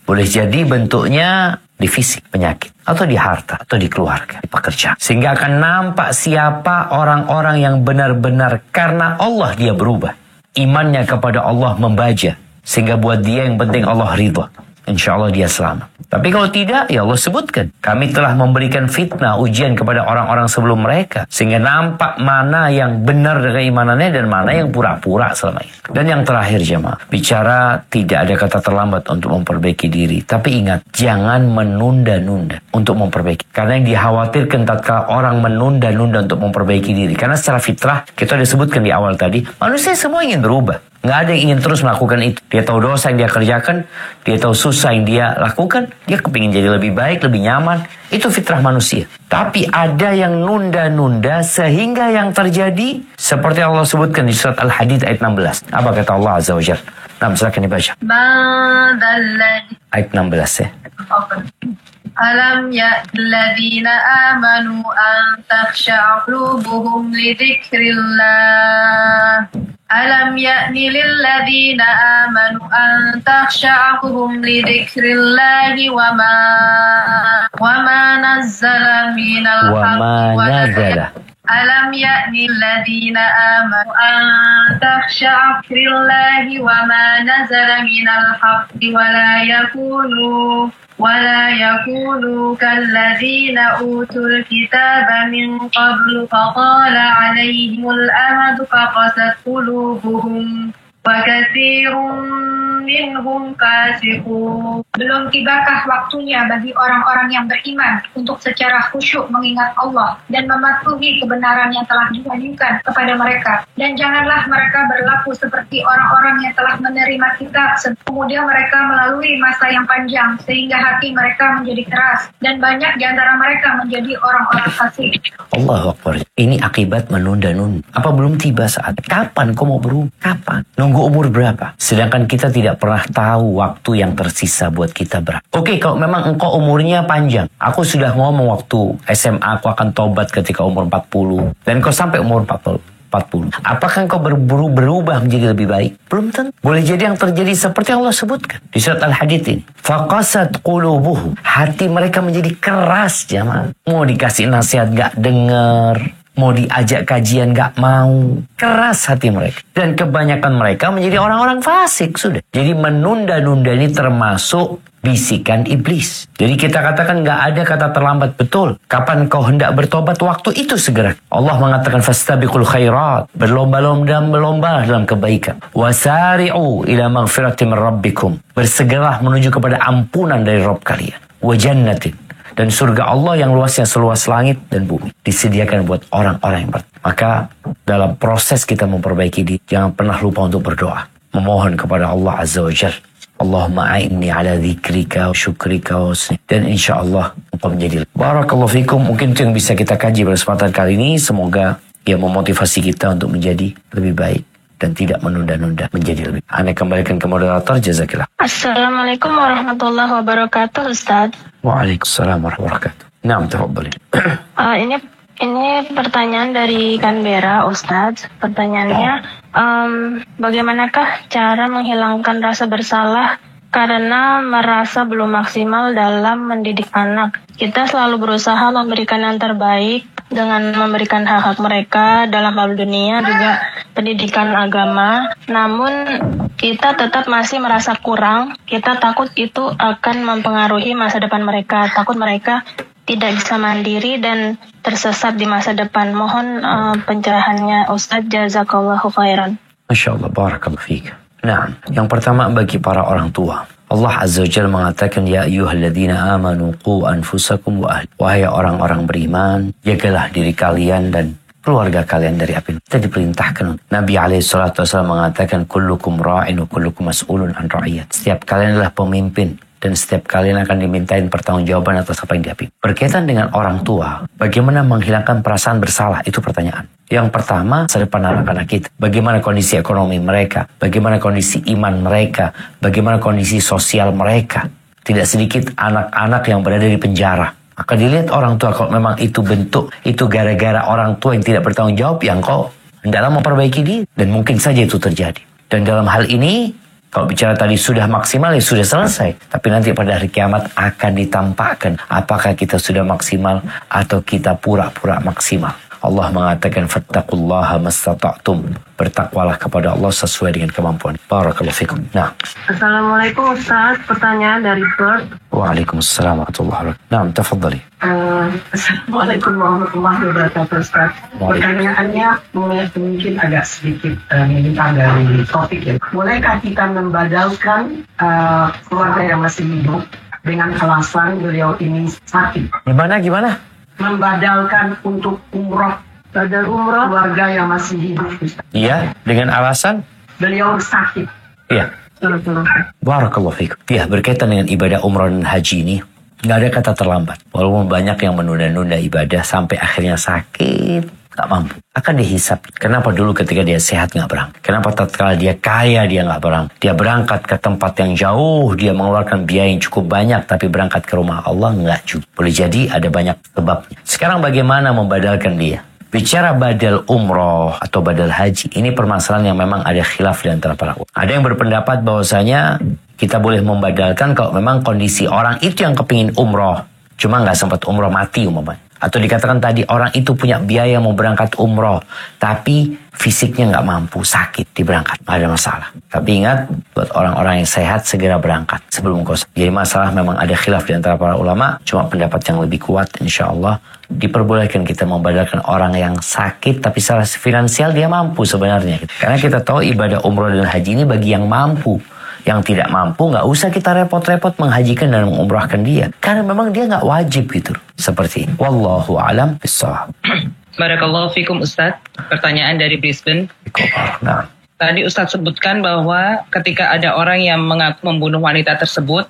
boleh jadi bentuknya di fisik, penyakit, atau di harta, atau di keluarga, di pekerjaan. Sehingga akan nampak siapa orang-orang yang benar-benar karena Allah dia berubah. Imannya kepada Allah membaja. Sehingga buat dia yang penting Allah ridha. Insya Allah dia selamat. Tapi kalau tidak, ya Allah sebutkan. Kami telah memberikan fitnah, ujian kepada orang-orang sebelum mereka. Sehingga nampak mana yang benar dari keimanannya dan mana yang pura-pura selama ini. Dan yang terakhir jemaah, bicara tidak ada kata terlambat untuk memperbaiki diri. Tapi ingat, jangan menunda-nunda untuk memperbaiki. Karena yang dikhawatirkan tatkala orang menunda-nunda untuk memperbaiki diri. Karena secara fitrah, kita sudah sebutkan di awal tadi, manusia semua ingin berubah. Nggak ada yang ingin terus melakukan itu. Dia tahu dosa yang dia kerjakan, dia tahu susah yang dia lakukan, dia kepingin jadi lebih baik, lebih nyaman. Itu fitrah manusia. Tapi ada yang nunda-nunda sehingga yang terjadi seperti Allah sebutkan di surat Al-Hadid ayat 16. Apa kata Allah Azza wa Jalla? Nah, silakan dibaca. Ayat 16 ya. Alam ya'ladzina amanu an takhsha'a qulubuhum li dzikrillah. Alam ya'ni lilladzina amanu an takhsha'a qulubuhum li dzikrillahi wa ma nazzala minal haqqi Alam ya'ni lilladzina amanu an takhsha'a qulubuhum wa ma nazzala minal haqqi ولا يكونوا كالذين أوتوا الكتاب من قبل فطال عليهم الأمد فقست قلوبهم وكثير minhum fasiqun. Belum tibakah waktunya bagi orang-orang yang beriman untuk secara khusyuk mengingat Allah dan mematuhi kebenaran yang telah diwahyukan kepada mereka. Dan janganlah mereka berlaku seperti orang-orang yang telah menerima kitab, kemudian mereka melalui masa yang panjang sehingga hati mereka menjadi keras dan banyak di antara mereka menjadi orang-orang fasik. Allahu Akbar. Ini akibat menunda-nunda. Apa belum tiba saat? Kapan kau mau berubah? Kapan? Nunggu umur berapa? Sedangkan kita tidak pernah tahu waktu yang tersisa buat kita berapa. Oke, kalau memang engkau umurnya panjang. Aku sudah ngomong waktu SMA aku akan tobat ketika umur 40. Dan kau sampai umur 40. Apakah engkau berubah menjadi lebih baik? Belum tentu. Boleh jadi yang terjadi seperti Allah sebutkan di surat Al-Hadid ini. Faqasat qulubuhum. Hati mereka menjadi keras, jamaah. Mau dikasih nasihat gak dengar. Mau diajak kajian gak mau. Keras hati mereka. Dan kebanyakan mereka menjadi orang-orang fasik sudah. Jadi menunda-nunda ini termasuk bisikan iblis. Jadi kita katakan gak ada kata terlambat, betul. Kapan kau hendak bertobat, waktu itu segera. Allah mengatakan fastabiqul khairat. Berlomba-lomba dalam kebaikan. Wasari'u ila maghfirati min rabbikum. Bersegeralah menuju kepada ampunan dari Rabb kalian. Wa jannatin. Dan surga Allah yang luasnya seluas langit dan bumi. Disediakan buat orang-orang yang Maka dalam proses kita memperbaiki diri, jangan pernah lupa untuk berdoa. Memohon kepada Allah Azza wa Jalla. Allahumma a'inni ala dzikrika wa syukrika wa husni. Dan insya Allah engkau menjadi. Barakallahu fikum. Mungkin itu yang bisa kita kaji pada kesempatan kali ini. Semoga ia memotivasi kita untuk menjadi lebih baik. Dan tidak menunda-nunda menjadi lebih. Anda kembalikan ke moderator, jazakillah. Assalamualaikum warahmatullahi wabarakatuh, Ustaz. Waalaikumsalam warahmatullahi wabarakatuh. Naam, tafadhali. Ini pertanyaan dari Canberra, Ustaz. Pertanyaannya, bagaimanakah cara menghilangkan rasa bersalah karena merasa belum maksimal dalam mendidik anak? Kita selalu berusaha memberikan yang terbaik dengan memberikan hak-hak mereka dalam hal dunia juga pendidikan agama. Namun kita tetap masih merasa kurang. Kita takut itu akan mempengaruhi masa depan mereka. Takut mereka tidak bisa mandiri dan tersesat di masa depan. Mohon pencerahannya Ustaz. Jazakallahu khairan. Masya Allah, barakallahu fiik. Nah, yang pertama bagi para orang tua. Allah Azza wa Jalla mengatakan, Ya ayyuhalladzina amanu qu anfusakum wa ahli. Wahai orang-orang beriman, jagalah diri kalian dan keluarga kalian dari api. Kita diperintahkan. Nabi SAW mengatakan, Kullukum ra'in wa kullukum mas'ulun an ra'iyat. Setiap kalian adalah pemimpin. Dan setiap kalian akan dimintain pertanggungjawaban atas apa yang diapit. Berkaitan dengan orang tua, bagaimana menghilangkan perasaan bersalah? Itu pertanyaan. Yang pertama, masa depan anak-anak kita. Bagaimana kondisi ekonomi mereka? Bagaimana kondisi iman mereka? Bagaimana kondisi sosial mereka? Tidak sedikit anak-anak yang berada di penjara. Maka dilihat orang tua, kalau memang itu bentuk, itu gara-gara orang tua yang tidak bertanggung jawab, yang kau hendaklah memperbaiki diri. Dan mungkin saja itu terjadi. Dan dalam hal ini, kalau bicara tadi sudah maksimal, ya sudah selesai. Tapi nanti pada hari kiamat akan ditampakkan apakah kita sudah maksimal atau kita pura-pura maksimal. Allah mengatakan fattaqullaha mastata'tum. Bertakwalah kepada Allah sesuai dengan kemampuan. Barakallahu fikum. Nah. Assalamualaikum Ustaz. Pertanyaan dari Perth. Waalaikumsalam warahmatullahi wabarakatuh. Naam, tafadhali. Assalamualaikum warahmatullahi wabarakatuh Ustaz. Pertanyaannya mungkin agak sedikit menyimpang dari topik ya. Bolehkah kita membadalkan keluarga yang masih hidup dengan alasan beliau ini sakit? Gimana? Membadalkan untuk umroh. Badal umroh keluarga yang masih hidup. Iya, dengan alasan? Beliau sakit. Iya. Barakallahu fikum. Ya, berkaitan dengan ibadah umrah dan haji ini, nggak ada kata terlambat. Walaupun banyak yang menunda-nunda ibadah sampai akhirnya sakit, nggak mampu. Akan dihisap. Kenapa dulu ketika dia sehat nggak berangkat? Kenapa tatkala dia kaya dia nggak berangkat? Dia berangkat ke tempat yang jauh, dia mengeluarkan biaya yang cukup banyak, tapi berangkat ke rumah Allah nggak juga. Boleh jadi ada banyak sebabnya. Sekarang bagaimana membadalkan dia? Bicara badal umroh atau badal haji, ini permasalahan yang memang ada khilaf di antara para ulama. Ada yang berpendapat bahwasanya kita boleh membadalkan kalau memang kondisi orang itu yang kepingin umroh, cuma nggak sempat umroh, mati umpamanya. Atau dikatakan tadi orang itu punya biaya mau berangkat umroh, tapi fisiknya nggak mampu, sakit, diberangkat, nggak ada masalah. Tapi ingat, buat orang-orang yang sehat segera berangkat sebelum kosong. Jadi masalah memang ada khilaf di antara para ulama, cuma pendapat yang lebih kuat insya Allah diperbolehkan kita membadalkan orang yang sakit tapi secara finansial dia mampu sebenarnya. Karena kita tahu ibadah umroh dan haji ini bagi yang mampu. Yang tidak mampu nggak usah kita repot-repot menghajikan dan mengumrahkan dia. Karena memang dia nggak wajib gitu. Seperti ini. Wallahu a'lam bishawab. Barakallahu fikum Ustaz. Pertanyaan dari Brisbane. Nah. Tadi Ustaz sebutkan bahwa ketika ada orang yang mengaku membunuh wanita tersebut,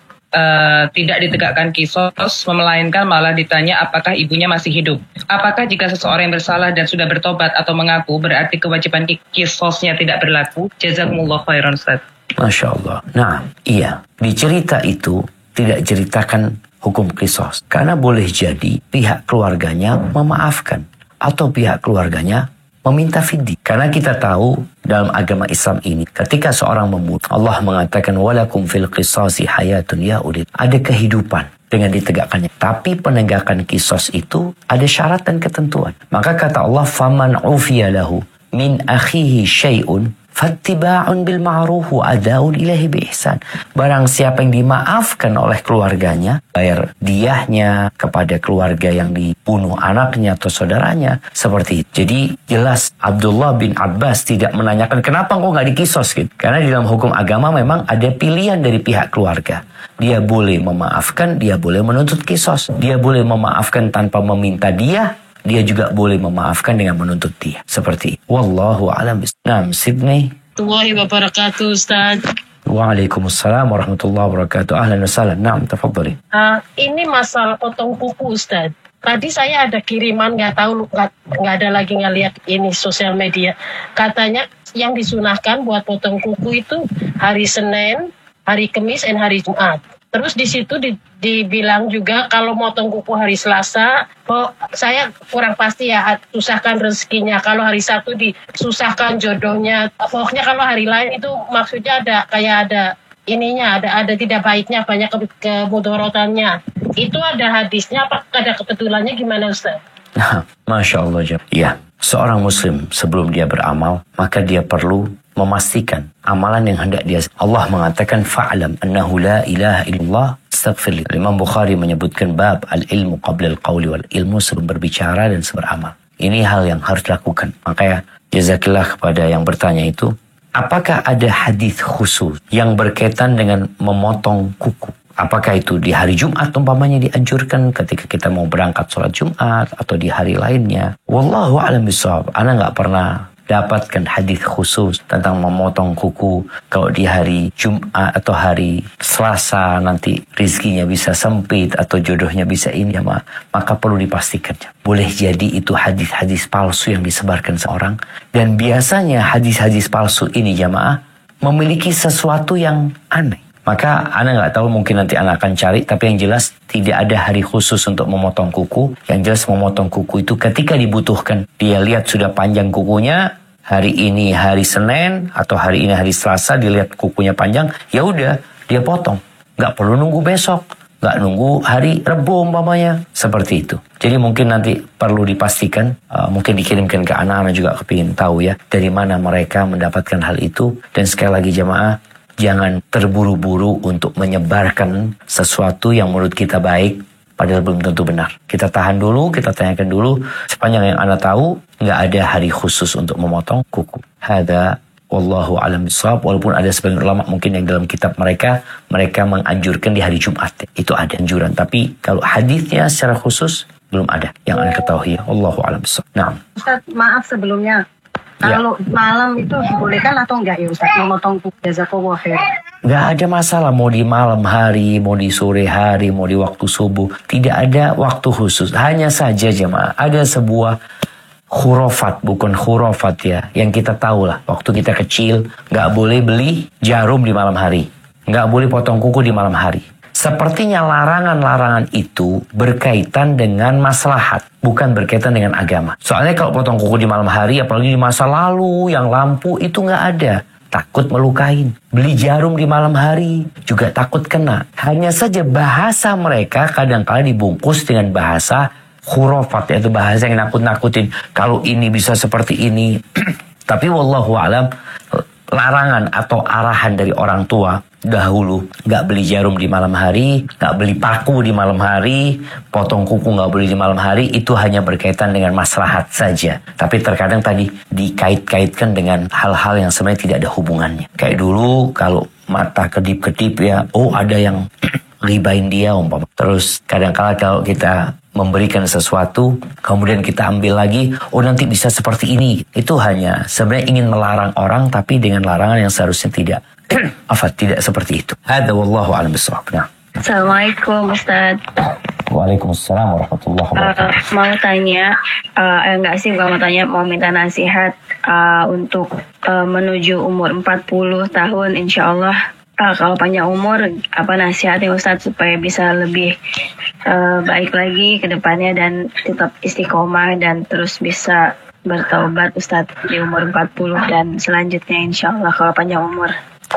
tidak ditegakkan kisos, melainkan malah ditanya apakah ibunya masih hidup. Apakah jika seseorang yang bersalah dan sudah bertobat atau mengaku, berarti kewajiban kisosnya tidak berlaku? Jazakumullah khairan Ustaz. Masya Allah. Nah, iya. Di cerita itu tidak ceritakan hukum kisos. Karena boleh jadi pihak keluarganya memaafkan. Atau pihak keluarganya meminta fidyi. Karena kita tahu dalam agama Islam ini, ketika seorang membunuh, Allah mengatakan walakum fil qisasi hayatun ya ulil. Ada kehidupan dengan ditegakkannya. Tapi penegakan kisos itu ada syarat dan ketentuan. Maka kata Allah, faman ufiya lahu min akhihi syai'un fattiba'un bil ma'ruf wa ada'un ilahi bi ihsan. Barang siapa yang dimaafkan oleh keluarganya, bayar diyahnya kepada keluarga yang dibunuh anaknya atau saudaranya, seperti itu. Jadi jelas Abdullah bin Abbas tidak menanyakan kenapa kok nggak dikisos gitu. Karena di dalam hukum agama memang ada pilihan dari pihak keluarga. Dia boleh memaafkan, dia boleh menuntut kisos. Dia boleh memaafkan tanpa meminta dia juga boleh memaafkan dengan menuntut dia. Seperti itu. Wallahu a'lam. Nah, Sydney. Warahmatullahi wabarakatuh, Ustaz. Waalaikumsalam warahmatullahi wabarakatuh. Ahlan wa sahlan. Naam, tafadhali. Ini masalah potong kuku, Ustaz. Tadi saya ada kiriman, nggak ada lagi ngeliat ini sosial media. Katanya yang disunahkan buat potong kuku itu hari Senin, hari Kamis, dan hari Jumat. Terus di situ dibilang juga kalau motong kuku hari Selasa, saya kurang pasti ya, susahkan rezekinya. Kalau hari Sabtu disusahkan jodohnya. Pokoknya kalau hari lain itu maksudnya ada ininya, ada tidak baiknya, banyak kemudorotannya. Itu ada hadisnya, apa ada kebetulannya gimana, Ustaz? Masya Allah. Ya, seorang muslim sebelum dia beramal, maka dia perlu memastikan amalan yang hendak dia. Allah mengatakan fa'lam annahu la ilaha illallah astaghfir. Imam Bukhari menyebutkan bab al-ilmu qabla al-qawli wal ilmu, sebelum berbicara dan seberamal. Ini hal yang harus dilakukan. Makanya jazakillah kepada yang bertanya itu, apakah ada hadis khusus yang berkaitan dengan memotong kuku? Apakah itu di hari Jumat umpamanya dianjurkan ketika kita mau berangkat sholat Jumat, atau di hari lainnya? Wallahu a'lam bishawab. Ana nggak pernah dapatkan hadis khusus tentang memotong kuku. Kalau di hari Jumat atau hari Selasa nanti rizkinya bisa sempit atau jodohnya bisa ini, maka perlu dipastikan. Boleh jadi itu hadis-hadis palsu yang disebarkan seorang. Dan biasanya hadis-hadis palsu ini jamaah memiliki sesuatu yang aneh. Maka Ana nggak tahu, mungkin nanti Ana akan cari, tapi yang jelas tidak ada hari khusus untuk memotong kuku. Yang jelas memotong kuku itu ketika dibutuhkan. Dia lihat sudah panjang kukunya, hari ini hari Senin atau hari ini hari Selasa, dilihat kukunya panjang, ya udah dia potong. Nggak perlu nunggu besok, nggak nunggu hari Rebo umpamanya, seperti itu. Jadi mungkin nanti perlu dipastikan, mungkin dikirimkan ke Ana juga kepingin tahu ya, dari mana mereka mendapatkan hal itu. Dan sekali lagi jamaah, jangan terburu-buru untuk menyebarkan sesuatu yang menurut kita baik, padahal belum tentu benar. Kita tahan dulu, kita tanyakan dulu. Sepanjang yang Anda tahu, nggak ada hari khusus untuk memotong kuku. Hada wallahu a'lam bishawab. Walaupun ada sebagian ulama mungkin yang dalam kitab mereka menganjurkan di hari Jumat. Itu ada anjuran. Tapi kalau hadisnya secara khusus, belum ada yang Anda ketahui. Wallahu a'lam bishawab. Nah, Ustaz, maaf sebelumnya. Kalau malam itu dibolehkan atau enggak ya Ustaz memotong kuku? Jazakallahu khair. Nggak ada masalah mau di malam hari, mau di sore hari, mau di waktu subuh. Tidak ada waktu khusus. Hanya saja jemaah, ada sebuah khurafat, bukan khurafat ya, yang kita tahu lah. Waktu kita kecil, nggak boleh beli jarum di malam hari. Nggak boleh potong kuku di malam hari. Sepertinya larangan-larangan itu berkaitan dengan maslahat, bukan berkaitan dengan agama. Soalnya kalau potong kuku di malam hari, apalagi di masa lalu yang lampu, itu nggak ada. Takut melukain. Beli jarum di malam hari juga takut kena. Hanya saja bahasa mereka kadang-kala dibungkus dengan bahasa khurafat, yaitu bahasa yang nakut-nakutin. Kalau ini bisa seperti ini. Tapi wallahu alam, larangan atau arahan dari orang tua dahulu, nggak beli jarum di malam hari, nggak beli paku di malam hari, potong kuku nggak boleh di malam hari, itu hanya berkaitan dengan maslahat saja. Tapi terkadang tadi dikait-kaitkan dengan hal-hal yang sebenarnya tidak ada hubungannya. Kayak dulu kalau mata kedip-kedip ya, ada yang ribain dia umpama. Terus kadang-kala kalau kita memberikan sesuatu, kemudian kita ambil lagi, nanti bisa seperti ini. Itu hanya sebenarnya ingin melarang orang, tapi dengan larangan yang seharusnya tidak tidak seperti itu. Hada wallahu a'lam bishawab. Nah. Assalamualaikum Ustaz. Waalaikumsalam warahmatullahi wabarakatuh. Mau tanya, mau minta nasihat untuk menuju umur 40 tahun insyaallah. Kalau panjang umur, apa nasihatnya Ustaz supaya bisa lebih baik lagi ke depannya dan tetap istiqomah dan terus bisa bertaubat Ustaz di umur 40 dan selanjutnya insyaallah kalau panjang umur.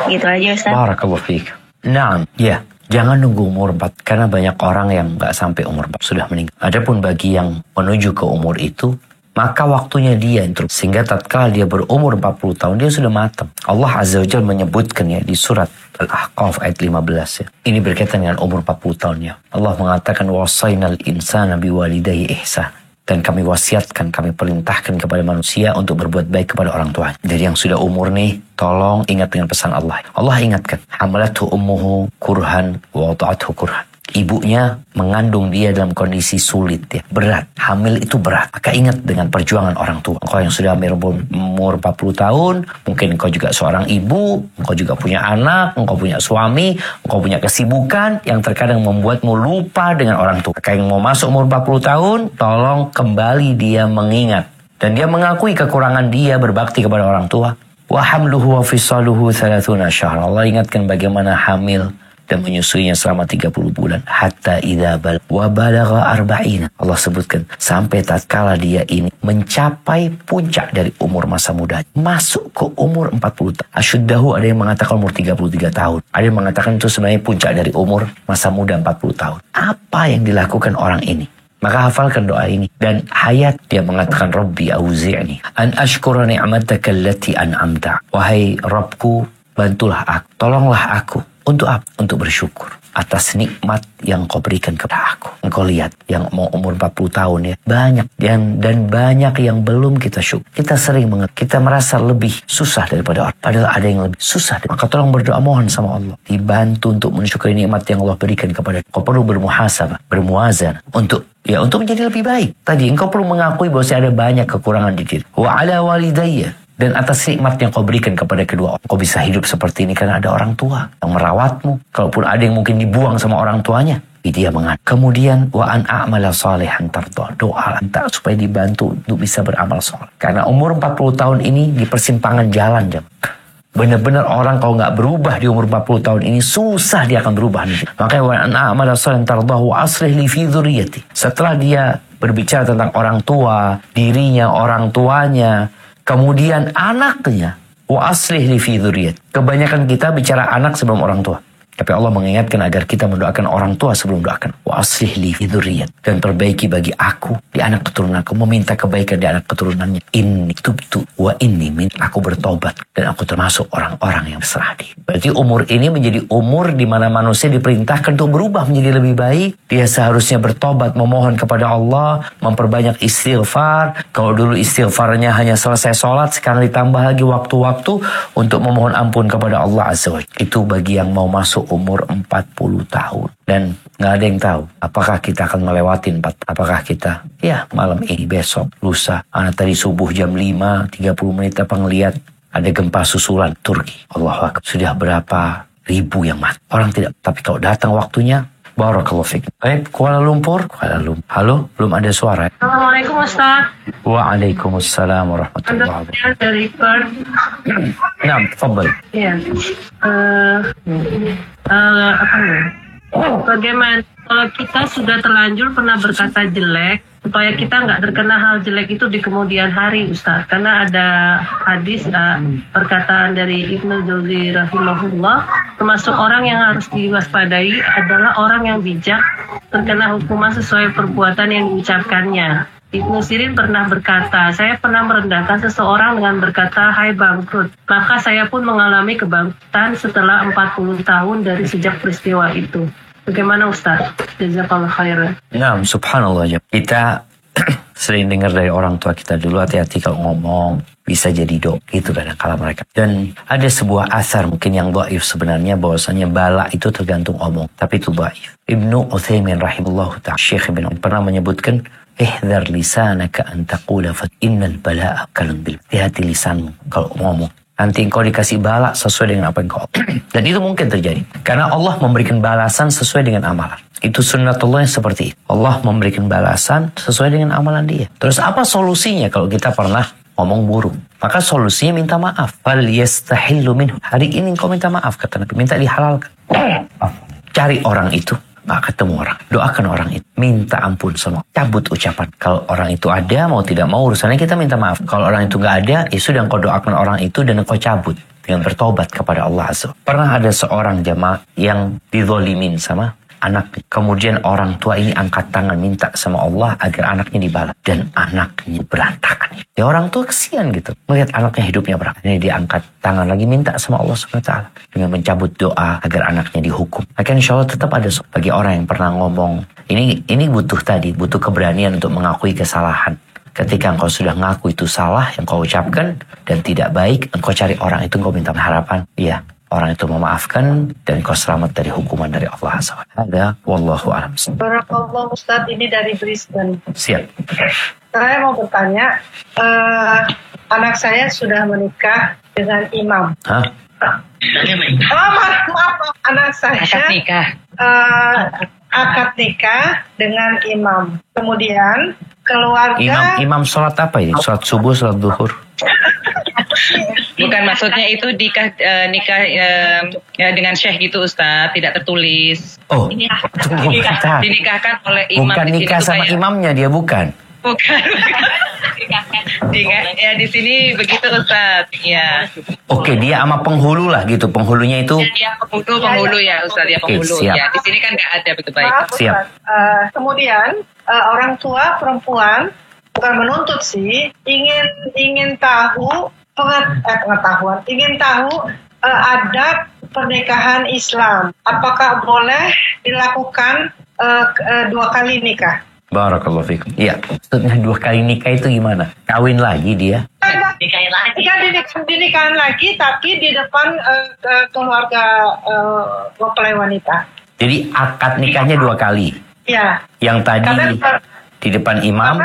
Gitu aja Ustaz. Barakallahu fiik. Naam, ya. Jangan nunggu umur 4, karena banyak orang yang nggak sampai umur 4 sudah meninggal. Adapun bagi yang menuju ke umur itu, maka waktunya dia sehingga tatkala dia berumur 40 tahun dia sudah matang. Allah Azza wa Jalla menyebutkan ya di surat Al-Ahqaf ayat 15 ya. Ini berkaitan dengan umur 40 tahunnya. Allah mengatakan wasainal insana biwalidayhi ihsan. Dan kami wasiatkan, kami perintahkan kepada manusia untuk berbuat baik kepada orang tua. Jadi yang sudah umur nih, tolong ingat dengan pesan Allah. Allah ingatkan, hamalathu ummuhu kurhan wa wada'athu kurhan. Ibunya mengandung dia dalam kondisi sulit ya, berat. Hamil itu berat. Maka ingat dengan perjuangan orang tua. Engkau yang sudah umur 40 tahun, mungkin engkau juga seorang ibu, engkau juga punya anak, engkau punya suami, engkau punya kesibukan yang terkadang membuatmu lupa dengan orang tua. Maka yang mau masuk umur 40 tahun, tolong kembali dia mengingat. Dan dia mengakui kekurangan dia berbakti kepada orang tua. Wa hamluhu wa fisaluhu 30 syahra. Allah ingatkan bagaimana hamil dan menyusuinya selama 30 bulan. Hatta idza bal wa balagha arba'ina. Allah sebutkan sampai tatkala dia ini mencapai puncak dari umur masa muda. Masuk ke umur 40 tahun. Asyuddahu ada yang mengatakan umur 33 tahun. Ada yang mengatakan itu sebenarnya puncak dari umur masa muda 40 tahun. Apa yang dilakukan orang ini? Maka hafalkan doa ini. Dan hayat dia mengatakan Rabbi auzi'ni an ashkura ni'mataka allati an'amta. Wahai Rabbku, bantulah aku, tolonglah aku. Untuk apa? Untuk bersyukur atas nikmat yang kau berikan kepada aku. Engkau lihat yang mau umur 40 tahun ya, banyak dan banyak yang belum kita syukur. Kita sering kita merasa lebih susah daripada orang. Padahal ada yang lebih susah. Maka tolong berdoa mohon sama Allah. Dibantu untuk mensyukuri nikmat yang Allah berikan kepada kau. Perlu bermuhasabah, bermuazan untuk menjadi lebih baik. Tadi engkau perlu mengakui bahwa ada banyak kekurangan di diri. Wa ala walidayya. Dan atas nikmat yang kau berikan kepada kedua orang. Kau bisa hidup seperti ini karena ada orang tua yang merawatmu. Kalaupun ada yang mungkin dibuang sama orang tuanya, dia mengatakan. Kemudian, wa an a'mala salihan tardah. Doa supaya dibantu untuk bisa beramal soleh. Karena umur 40 tahun ini di persimpangan jalan. Benar-benar orang kalau nggak berubah di umur 40 tahun ini, susah dia akan berubah. Makanya, wa an a'mala salihan tardah wa aslih li fi dzurriyyati. Setelah dia berbicara tentang orang tua, dirinya, orang tuanya, kemudian anaknya, wa aslih li fi dzurriyyati. Kebanyakan kita bicara anak sebelum orang tua. Tapi Allah mengingatkan agar kita mendoakan orang tua sebelum doakan. Wa aslih li fi dzurriyyati. Dan perbaiki bagi aku di anak keturunanku. Meminta kebaikan di anak keturunannya. Inni tubtu wa inni min. Aku bertobat dan aku termasuk orang-orang yang berserah diri. Berarti umur ini menjadi umur di mana manusia diperintahkan untuk berubah menjadi lebih baik. Dia seharusnya bertobat, memohon kepada Allah, memperbanyak istighfar. Kalau dulu istighfarnya hanya selesai sholat, sekarang ditambah lagi waktu-waktu untuk memohon ampun kepada Allah Azza wa Jalla. Itu bagi yang mau masuk umur 40 tahun. Dan nggak ada yang tahu apakah kita akan melewati 4. Apakah kita malam ini, besok, lusa. Anak tadi subuh jam 5, 30 menit apa ngeliat ada gempa susulan Turki. Allahu Akbar. Sudah berapa ribu yang mati. Orang tidak. Tapi kalau datang waktunya, barakallahu fiik. Baik, Kuala Lumpur. Halo, belum ada suara. Assalamualaikum Ustaz. Waalaikumsalam warahmatullahi wabarakatuh. Dari Perth. Nah, tafadhal. Iya. Bagaimana kalau kita sudah terlanjur pernah berkata jelek, supaya kita nggak terkena hal jelek itu di kemudian hari, Ustaz? Karena ada hadis perkataan dari Ibnu Jauzi rahimahullah, termasuk orang yang harus diwaspadai adalah orang yang bijak terkena hukuman sesuai perbuatan yang diucapkannya. Ibnu Sirin pernah berkata, saya pernah merendahkan seseorang dengan berkata, hai bangkrut. Maka saya pun mengalami kebangkrutan setelah 40 tahun dari sejak peristiwa itu. Bagaimana Ustaz? Jazakallah khairan. Nah, subhanallah. Kita sering dengar dari orang tua kita dulu, hati-hati kalau ngomong, bisa jadi doa. Itu kadang-kala mereka. Dan ada sebuah asar mungkin yang dhaif sebenarnya, bahwasanya bala itu tergantung omong. Tapi itu dhaif. Ibnu Utsaimin rahimahullah ta'ala, Syekh Ibn pernah menyebutkan, ihdhar lisanaka an taqula fa innal balaa kalun bil. Hati-hati lisanmu kalau ngomong. Nanti engkau dikasih bala sesuai dengan apa yang kau. Dan itu mungkin terjadi. Karena Allah memberikan balasan sesuai dengan amalan. Itu sunnatullah yang seperti itu. Allah memberikan balasan sesuai dengan amalan dia. Terus apa solusinya kalau kita pernah ngomong buruk? Maka solusinya minta maaf. Fal yastahillu minhu. Hari ini engkau minta maaf, kata Nabi. Minta dihalalkan. Cari orang itu. nggak ketemu orang. Doakan orang itu. Minta ampun sama. Cabut ucapan. Kalau orang itu ada, mau tidak mau urusannya kita minta maaf. Kalau orang itu nggak ada, ya sudah engkau doakan orang itu dan engkau cabut. Dengan bertobat kepada Allah Azza. Pernah ada seorang jamaah yang dizolimin sama anak. Kemudian orang tua ini angkat tangan minta sama Allah agar anaknya dibalas. Dan anaknya berantakan. Ya orang tua kesian gitu. Melihat anaknya hidupnya berantakan. Ini dia angkat tangan lagi minta sama Allah SWT. Dengan mencabut doa agar anaknya dihukum. Maka insya Allah tetap ada bagi orang yang pernah ngomong. Ini butuh keberanian untuk mengakui kesalahan. Ketika engkau sudah ngaku itu salah yang kau ucapkan dan tidak baik, engkau cari orang itu, engkau minta harapan. Iya. Orang itu memaafkan dan kau selamat dari hukuman dari Allah SWT. Ada, wallahu a'lam. Barakallah Ustaz, ini dari Brisbane. Siap. Saya mau bertanya, anak saya sudah menikah dengan imam. Hah? Maaf, anak saya akad nikah dengan imam. Kemudian keluarga. Imam sholat apa ini? Sholat subuh, sholat duhur? Bukan, maksudnya itu nikah dengan syekh gitu Ustaz, tidak tertulis. Oh, dinikahkan oleh imam. Bukan nikah sama imamnya dia, bukan. Bukan. Ya di sini begitu Ustaz. Ya. Oke, dia sama penghulu lah gitu. Penghulunya itu. Ya, penghulu ya Ustaz, ya penghulu. Siap. Ya, di sini kan nggak ada begitu baik. Maaf, Siap. Kemudian orang tua perempuan bukan menuntut sih, ingin tahu pengetahuan, ingin tahu adab pernikahan Islam. Apakah boleh dilakukan 2 kali nikah? Barakallahu fikum. Iya. Maksudnya 2 kali nikah itu gimana? Kawin lagi dia? Dinikahin lagi, tapi di depan keluarga mempelai wanita. Jadi akad nikahnya 2 kali. Ya. Yang tadi di depan imam,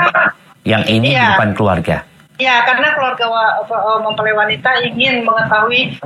yang ini di depan keluarga. Ya, karena keluarga mempelai wanita ingin mengetahui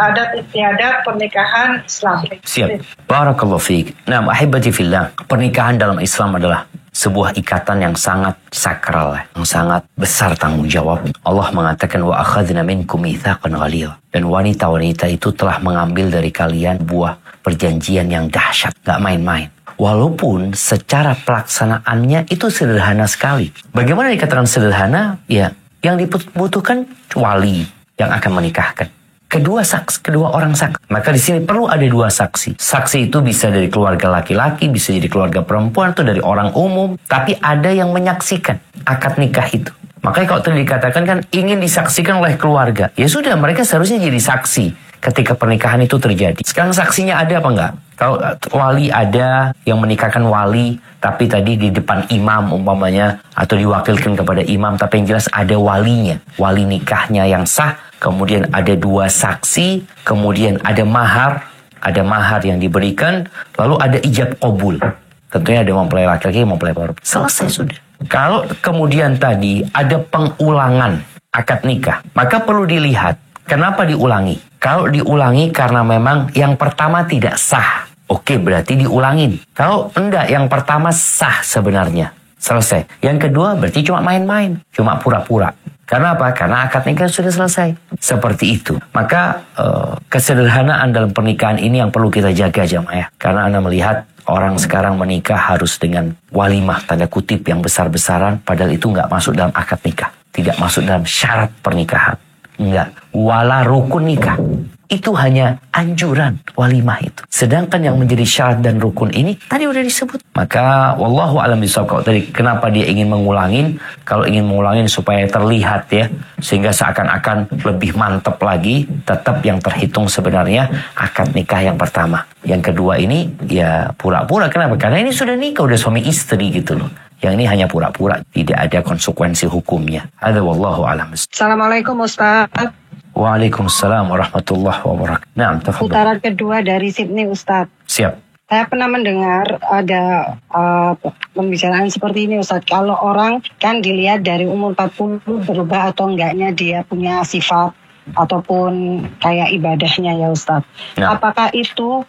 adat istiadat pernikahan Islam. Siap. Barakallahu fiik. Nah, ahibati fillah, pernikahan dalam Islam adalah sebuah ikatan yang sangat sakral, yang sangat besar tanggung jawab. Allah mengatakan wa akhadna minkum mitsaqan ghalidha. Dan wanita-wanita itu telah mengambil dari kalian buah perjanjian yang dahsyat, gak main-main. Walaupun secara pelaksanaannya itu sederhana sekali. Bagaimana dikatakan sederhana? Ya, yang dibutuhkan wali yang akan menikahkan. Kedua orang saksi. Maka di sini perlu ada 2 saksi. Saksi itu bisa dari keluarga laki-laki, bisa jadi keluarga perempuan, atau dari orang umum. Tapi ada yang menyaksikan akad nikah itu. Makanya kalau tadi dikatakan kan ingin disaksikan oleh keluarga. Ya sudah, mereka seharusnya jadi saksi ketika pernikahan itu terjadi. Sekarang saksinya ada apa enggak? Kalau wali ada yang menikahkan wali, tapi tadi di depan imam umpamanya, atau diwakilkan kepada imam, tapi yang jelas ada walinya. Wali nikahnya yang sah, kemudian ada 2 saksi, kemudian ada mahar yang diberikan, lalu ada ijab qabul. Tentunya ada mempelai laki-laki, mempelai perempuan. Selesai sudah. Kalau kemudian tadi ada pengulangan akad nikah, maka perlu dilihat kenapa diulangi. Kalau diulangi karena memang yang pertama tidak sah, oke, berarti diulangin. Kalau enggak, yang pertama sah sebenarnya, selesai. Yang kedua berarti cuma main-main, cuma pura-pura. Karena apa? Karena akad nikah sudah selesai. Seperti itu. Maka kesederhanaan dalam pernikahan ini yang perlu kita jaga jamaah. Karena Anda melihat orang sekarang menikah harus dengan walimah tanda kutip yang besar-besaran. Padahal itu nggak masuk dalam akad nikah. Tidak masuk dalam syarat pernikahan. Enggak. Wala rukun nikah. Itu hanya anjuran walimah itu. Sedangkan yang menjadi syarat dan rukun ini tadi udah disebut. Maka wallahu a'lam bishawab. Tadi kenapa dia ingin mengulangin? Kalau ingin mengulangin supaya terlihat ya, sehingga seakan-akan lebih mantap lagi, tetap yang terhitung sebenarnya akad nikah yang pertama. Yang kedua ini ya pura-pura. Kenapa? Karena ini sudah nikah, udah suami istri gitu loh. Yang ini hanya pura-pura, tidak ada konsekuensi hukumnya. Ada wallahu a'lam. Assalamualaikum Ustaz. Waalaikumsalam warahmatullahi wabarakatuh. Nah, putaran kedua dari Sydney Ustaz. Siap. Saya pernah mendengar ada pembicaraan seperti ini Ustaz. Kalau orang kan dilihat dari umur 40 berubah atau enggaknya dia punya sifat ataupun kayak ibadahnya ya Ustaz. Nah. Apakah itu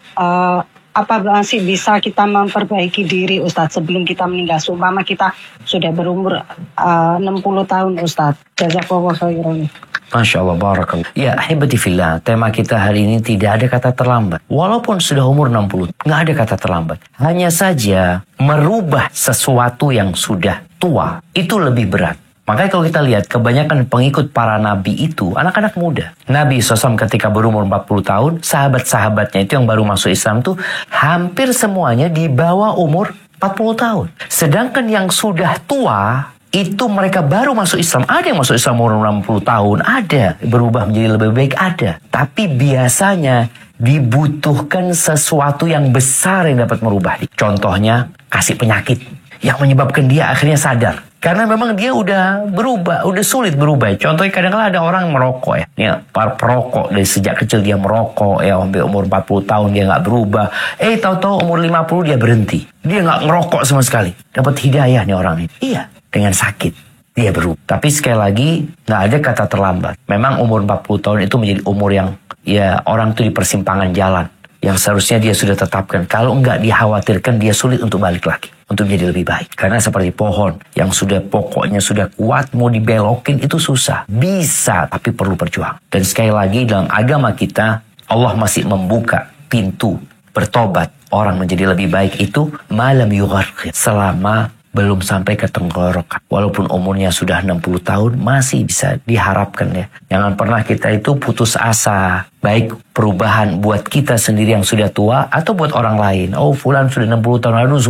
apa masih bisa kita memperbaiki diri Ustadz sebelum kita meninggal? Seumpama kita sudah berumur 60 tahun Ustadz. Jazakallah khairan. Masya Allah, barakallah. Ya, ahibati fillah, tema kita hari ini tidak ada kata terlambat. Walaupun sudah umur 60, nggak ada kata terlambat. Hanya saja merubah sesuatu yang sudah tua, itu lebih berat. Makanya kalau kita lihat, kebanyakan pengikut para nabi itu anak-anak muda. Nabi SAW ketika berumur 40 tahun, sahabat-sahabatnya itu yang baru masuk Islam tuh hampir semuanya di bawah umur 40 tahun. Sedangkan yang sudah tua, itu mereka baru masuk Islam. Ada yang masuk Islam umur 60 tahun, ada. Berubah menjadi lebih baik, ada. Tapi biasanya dibutuhkan sesuatu yang besar yang dapat merubah. Contohnya, kasih penyakit yang menyebabkan dia akhirnya sadar. Karena memang dia udah berubah, udah sulit berubah. Contohnya kadang-kadang ada orang merokok ya. Ya, para perokok dari sejak kecil dia merokok ya, sampai umur 40 tahun dia nggak berubah. Tahu-tahu umur 50 dia berhenti. Dia nggak ngerokok sama sekali. Dapat hidayah nih orang ini. Iya, dengan sakit dia berubah. Tapi sekali lagi nggak ada kata terlambat. Memang umur 40 tahun itu menjadi umur yang ya orang tuh di persimpangan jalan. Yang seharusnya dia sudah tetapkan. Kalau enggak dikhawatirkan dia sulit untuk balik lagi. Untuk menjadi lebih baik. Karena seperti pohon yang sudah pokoknya sudah kuat, mau dibelokin itu susah. Bisa, tapi perlu perjuangan. Dan sekali lagi dalam agama kita, Allah masih membuka pintu bertobat orang menjadi lebih baik itu malam yugharqir. Selama belum sampai ke tenggorokan. Walaupun umurnya sudah 60 tahun, masih bisa diharapkan ya. Jangan pernah kita itu putus asa. Baik perubahan buat kita sendiri yang sudah tua, atau buat orang lain. Oh, fulan sudah 60 tahun lalu,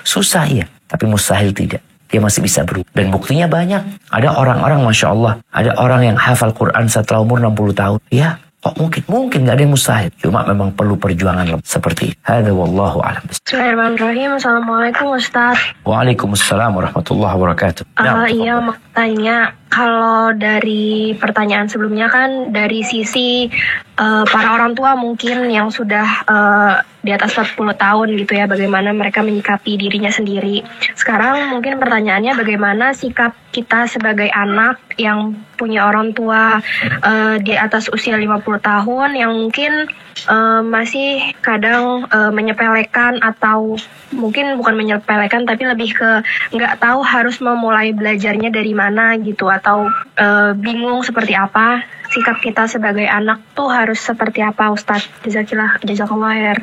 susah ya. Tapi mustahil tidak. Dia masih bisa berubah. Dan buktinya banyak. Ada orang-orang, Masya Allah, ada orang yang hafal Quran setelah umur 60 tahun. Ya, mungkin nggak ada yang mustahil. Cuma memang perlu perjuangan seperti itu. Hadza wallahu a'lam. Bismillahirrahmanirrahim. Assalamualaikum Ustaz. Waalaikumsalam warahmatullahi wabarakatuh. Iya, mau tanya, kalau dari pertanyaan sebelumnya kan dari sisi para orang tua mungkin yang sudah di atas 40 tahun gitu ya, bagaimana mereka menyikapi dirinya sendiri. Sekarang mungkin pertanyaannya bagaimana sikap kita sebagai anak yang punya orang tua di atas usia 50 tahun yang mungkin masih kadang menyepelekan, atau mungkin bukan menyepelekan tapi lebih ke nggak tahu harus memulai belajarnya dari mana gitu, atau bingung seperti apa sikap kita sebagai anak tuh harus seperti apa Ustadz. Jazakallah khair.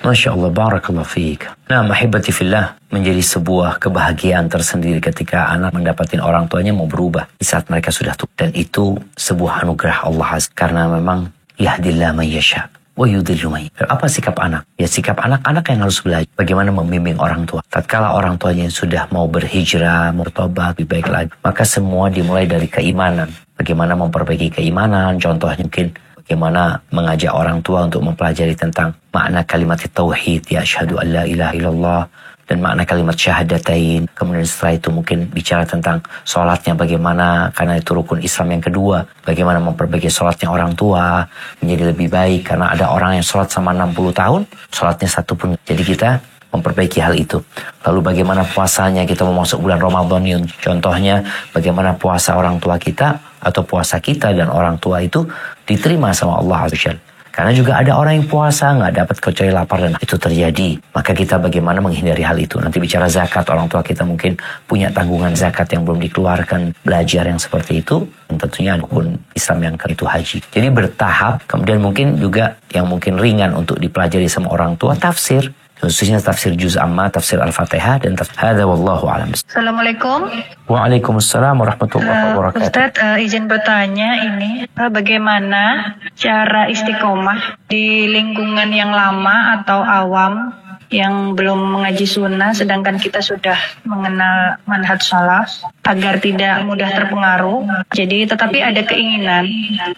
Masya Allah, barakallah fiik. Nah, mahibati fillah, menjadi sebuah kebahagiaan tersendiri ketika anak mendapatkan orang tuanya mau berubah di saat mereka sudah tua. Dan itu sebuah anugerah Allah karena memang yahdillah man yasha wa yudhillu man yasha. Apa sikap anak? Ya, sikap anak-anak yang harus belajar bagaimana membimbing orang tua. Tatkala orang tuanya sudah mau berhijrah, mau bertobat, lebih baik lagi, maka semua dimulai dari keimanan. Bagaimana memperbaiki keimanan, contohnya mungkin bagaimana mengajak orang tua untuk mempelajari tentang makna kalimat tauhid, ya asyhadu an la ilaha illallah, dan makna kalimat syahadatain. Kemudian setelah itu mungkin bicara tentang sholatnya bagaimana, karena itu rukun Islam yang kedua. Bagaimana memperbaiki sholatnya orang tua menjadi lebih baik, karena ada orang yang sholat sama 60 tahun, sholatnya satu pun. Jadi kita memperbaiki hal itu. Lalu bagaimana puasanya, kita mau masuk bulan Ramadan, contohnya bagaimana puasa orang tua kita atau puasa kita dan orang tua itu diterima sama Allah Azza wa Jalla. Karena juga ada orang yang puasa nggak dapat kecuali lapar, dan itu terjadi. Maka kita bagaimana menghindari hal itu. Nanti bicara zakat, orang tua kita mungkin punya tanggungan zakat yang belum dikeluarkan, belajar yang seperti itu. Dan tentunya rukun Islam yang itu haji. Jadi bertahap. Kemudian mungkin juga yang mungkin ringan untuk dipelajari sama orang tua, tafsir. Khususnya tafsir juz amma, tafsir al-fatihah, dan tafsir hadza wallahu a'lam. Assalamualaikum. Waalaikumsalam warahmatullahi wabarakatuh. Ustadz, izin bertanya ini, bagaimana cara istiqomah di lingkungan yang lama atau awam yang belum mengaji sunnah, sedangkan kita sudah mengenal manhaj salaf, agar tidak mudah terpengaruh. Jadi tetapi ada keinginan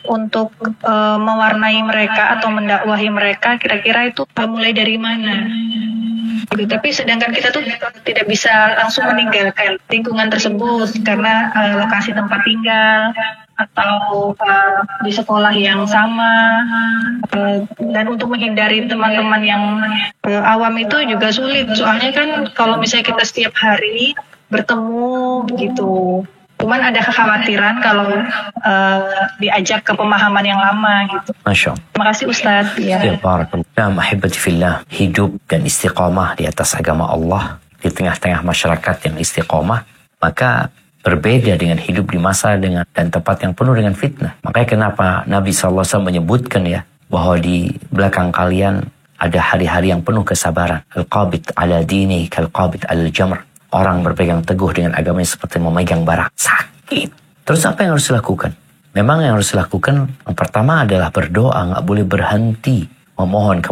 untuk mewarnai mereka atau mendakwahi mereka, kira-kira itu mulai dari mana? Tapi sedangkan kita tuh tidak bisa langsung meninggalkan lingkungan tersebut karena lokasi tempat tinggal atau di sekolah yang sama, dan untuk menghindari teman-teman yang awam itu juga sulit, soalnya kan kalau misalnya kita setiap hari bertemu gitu, Cuman ada kekhawatiran kalau diajak ke pemahaman yang lama gitu. Masya Allah. Terima kasih Ustadz. Ya. Nah, ahibati fillah, hidup dan istiqamah di atas agama Allah di tengah-tengah masyarakat yang istiqamah, maka berbeda dengan hidup di masa dan tempat yang penuh dengan fitnah. Makanya kenapa Nabi SAW menyebutkan ya, bahwa di belakang kalian ada hari-hari yang penuh kesabaran. Al-qabid ala dini kal-qabid ala jamr. Orang berpegang teguh dengan agamanya seperti memegang bara. Sakit. Terus apa yang harus dilakukan? Memang yang harus dilakukan yang pertama adalah berdoa, nggak boleh berhenti memohon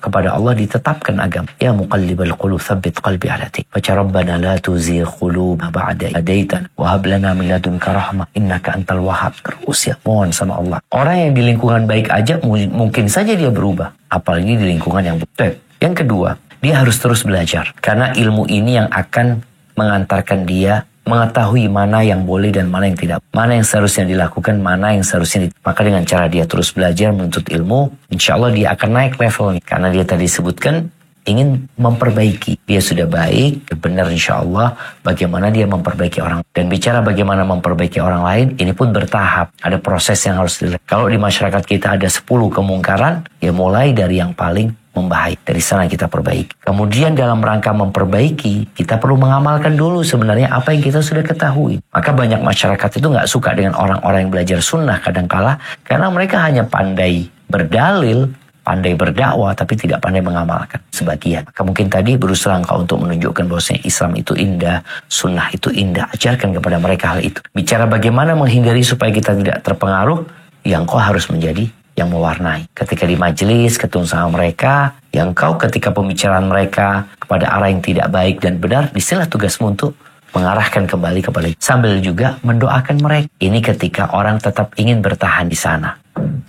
kepada Allah ditetapkan agama. Ya muqallibal qulub tsabbit qalbi ala dinik. Baca Rabbana la tuzigh qulubana ba'da idh hadaitana wa hab lana min ladunka rahmah innaka antal wahhab. Terus ya mohon sama Allah. Orang yang di lingkungan baik aja mungkin saja dia berubah, apalagi di lingkungan yang buruk. Yang kedua, dia harus terus belajar karena ilmu ini yang akan mengantarkan dia mengetahui mana yang boleh dan mana yang tidak, mana yang seharusnya dilakukan, mana yang seharusnya maka dengan cara dia terus belajar menuntut ilmu, insya Allah dia akan naik levelnya karena dia tadi sebutkan ingin memperbaiki. Dia sudah baik, benar insya Allah bagaimana dia memperbaiki orang. Dan bicara bagaimana memperbaiki orang lain, ini pun bertahap, ada proses yang harus dilakukan. Kalau di masyarakat kita ada 10 kemungkaran, ya mulai dari yang paling membahaya. Dari sana kita perbaiki. Kemudian dalam rangka memperbaiki, kita perlu mengamalkan dulu sebenarnya apa yang kita sudah ketahui. Maka banyak masyarakat itu nggak suka dengan orang-orang yang belajar sunnah kadangkala karena mereka hanya pandai berdalil, pandai berdakwah, tapi tidak pandai mengamalkan sebagian. Maka mungkin tadi berusaha engkau untuk menunjukkan bahwasanya Islam itu indah, sunnah itu indah. Ajarkan kepada mereka hal itu. Bicara bagaimana menghindari supaya kita tidak terpengaruh, yang kau harus menjadi yang mewarnai. Ketika di majelis, ketemu sama mereka, yang kau ketika pembicaraan mereka kepada arah yang tidak baik dan benar, disinilah tugasmu untuk mengarahkan kembali kepada sambil juga mendoakan mereka. Ini ketika orang tetap ingin bertahan di sana.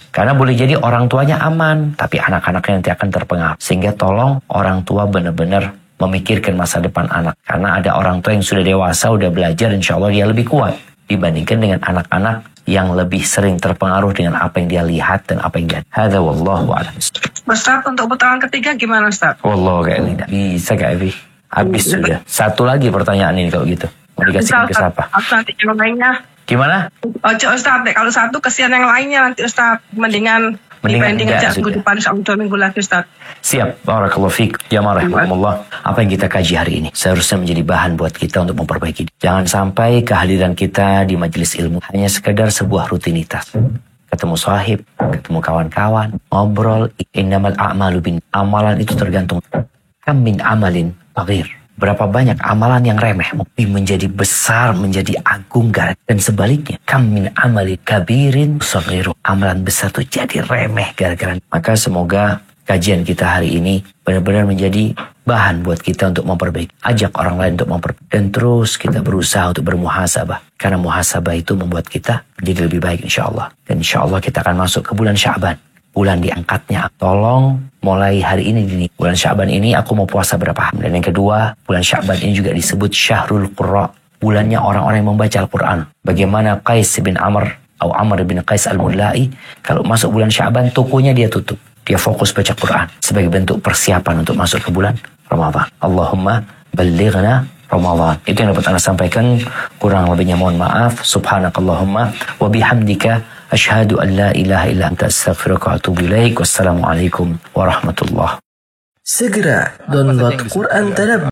Karena boleh jadi orang tuanya aman, tapi anak-anaknya nanti akan terpengaruh. Sehingga tolong orang tua benar-benar memikirkan masa depan anak. Karena ada orang tua yang sudah dewasa, sudah belajar, insya Allah dia lebih kuat dibandingkan dengan anak-anak yang lebih sering terpengaruh dengan apa yang dia lihat dan apa yang dia. Hadza wallahu a'lam. Ustaz, untuk putaran ketiga gimana Ustaz? Wallahu kayaknya tidak bisa Kak Evi. Habis sudah. Satu lagi pertanyaan ini kalau gitu. Mau dikasih ke siapa? Nanti yang lainnya. Gimana? Ojo Ustaz, kalau satu kesian yang lainnya nanti Ustaz. Mendingan dibanding aja minggu depan, insya Allah 2 minggu lagi Ustaz. Siap, barakallahu fiik. Jamaah rahimakumullah. Apa yang kita kaji hari ini seharusnya menjadi bahan buat kita untuk memperbaiki. Jangan sampai kehadiran kita di majelis ilmu hanya sekedar sebuah rutinitas. Ketemu sahib, ketemu kawan-kawan, ngobrol. Innamal a'malu bin. Amalan itu tergantung. Kam min amalin saghir. Berapa banyak amalan yang remeh menjadi besar, menjadi agung, dan sebaliknya kam min amali kabirin saghiru. Amalan besar itu jadi remeh gara-gara. Maka semoga kajian kita hari ini benar-benar menjadi bahan buat kita untuk memperbaiki. Ajak orang lain untuk memperbaiki. Dan terus kita berusaha untuk bermuhasabah. Karena muhasabah itu membuat kita menjadi lebih baik insya Allah. Dan insya Allah kita akan masuk ke bulan Sya'ban. Bulan diangkatnya. Tolong mulai hari ini gini. Bulan Sya'ban ini aku mau puasa berapa hari. Dan yang kedua, bulan Sya'ban ini juga disebut Syahrul Qurra. Bulannya orang-orang yang membaca Al-Quran. Bagaimana Qais bin Amr atau Amr bin Qais Al-Mulai, kalau masuk bulan Sya'ban, tokonya dia tutup. Dia fokus baca Quran. Sebagai bentuk persiapan untuk masuk ke bulan Ramadan. Allahumma ballighna Ramadan. Itu yang dapat Anda sampaikan. Kurang lebihnya mohon maaf. Subhanakallahumma wa bihamdika asyhadu an la ilaha illa anta astaghfiruka wa atubu ilaik. Wassalamualaikum warahmatullahi. Segera download Quran Tadabbur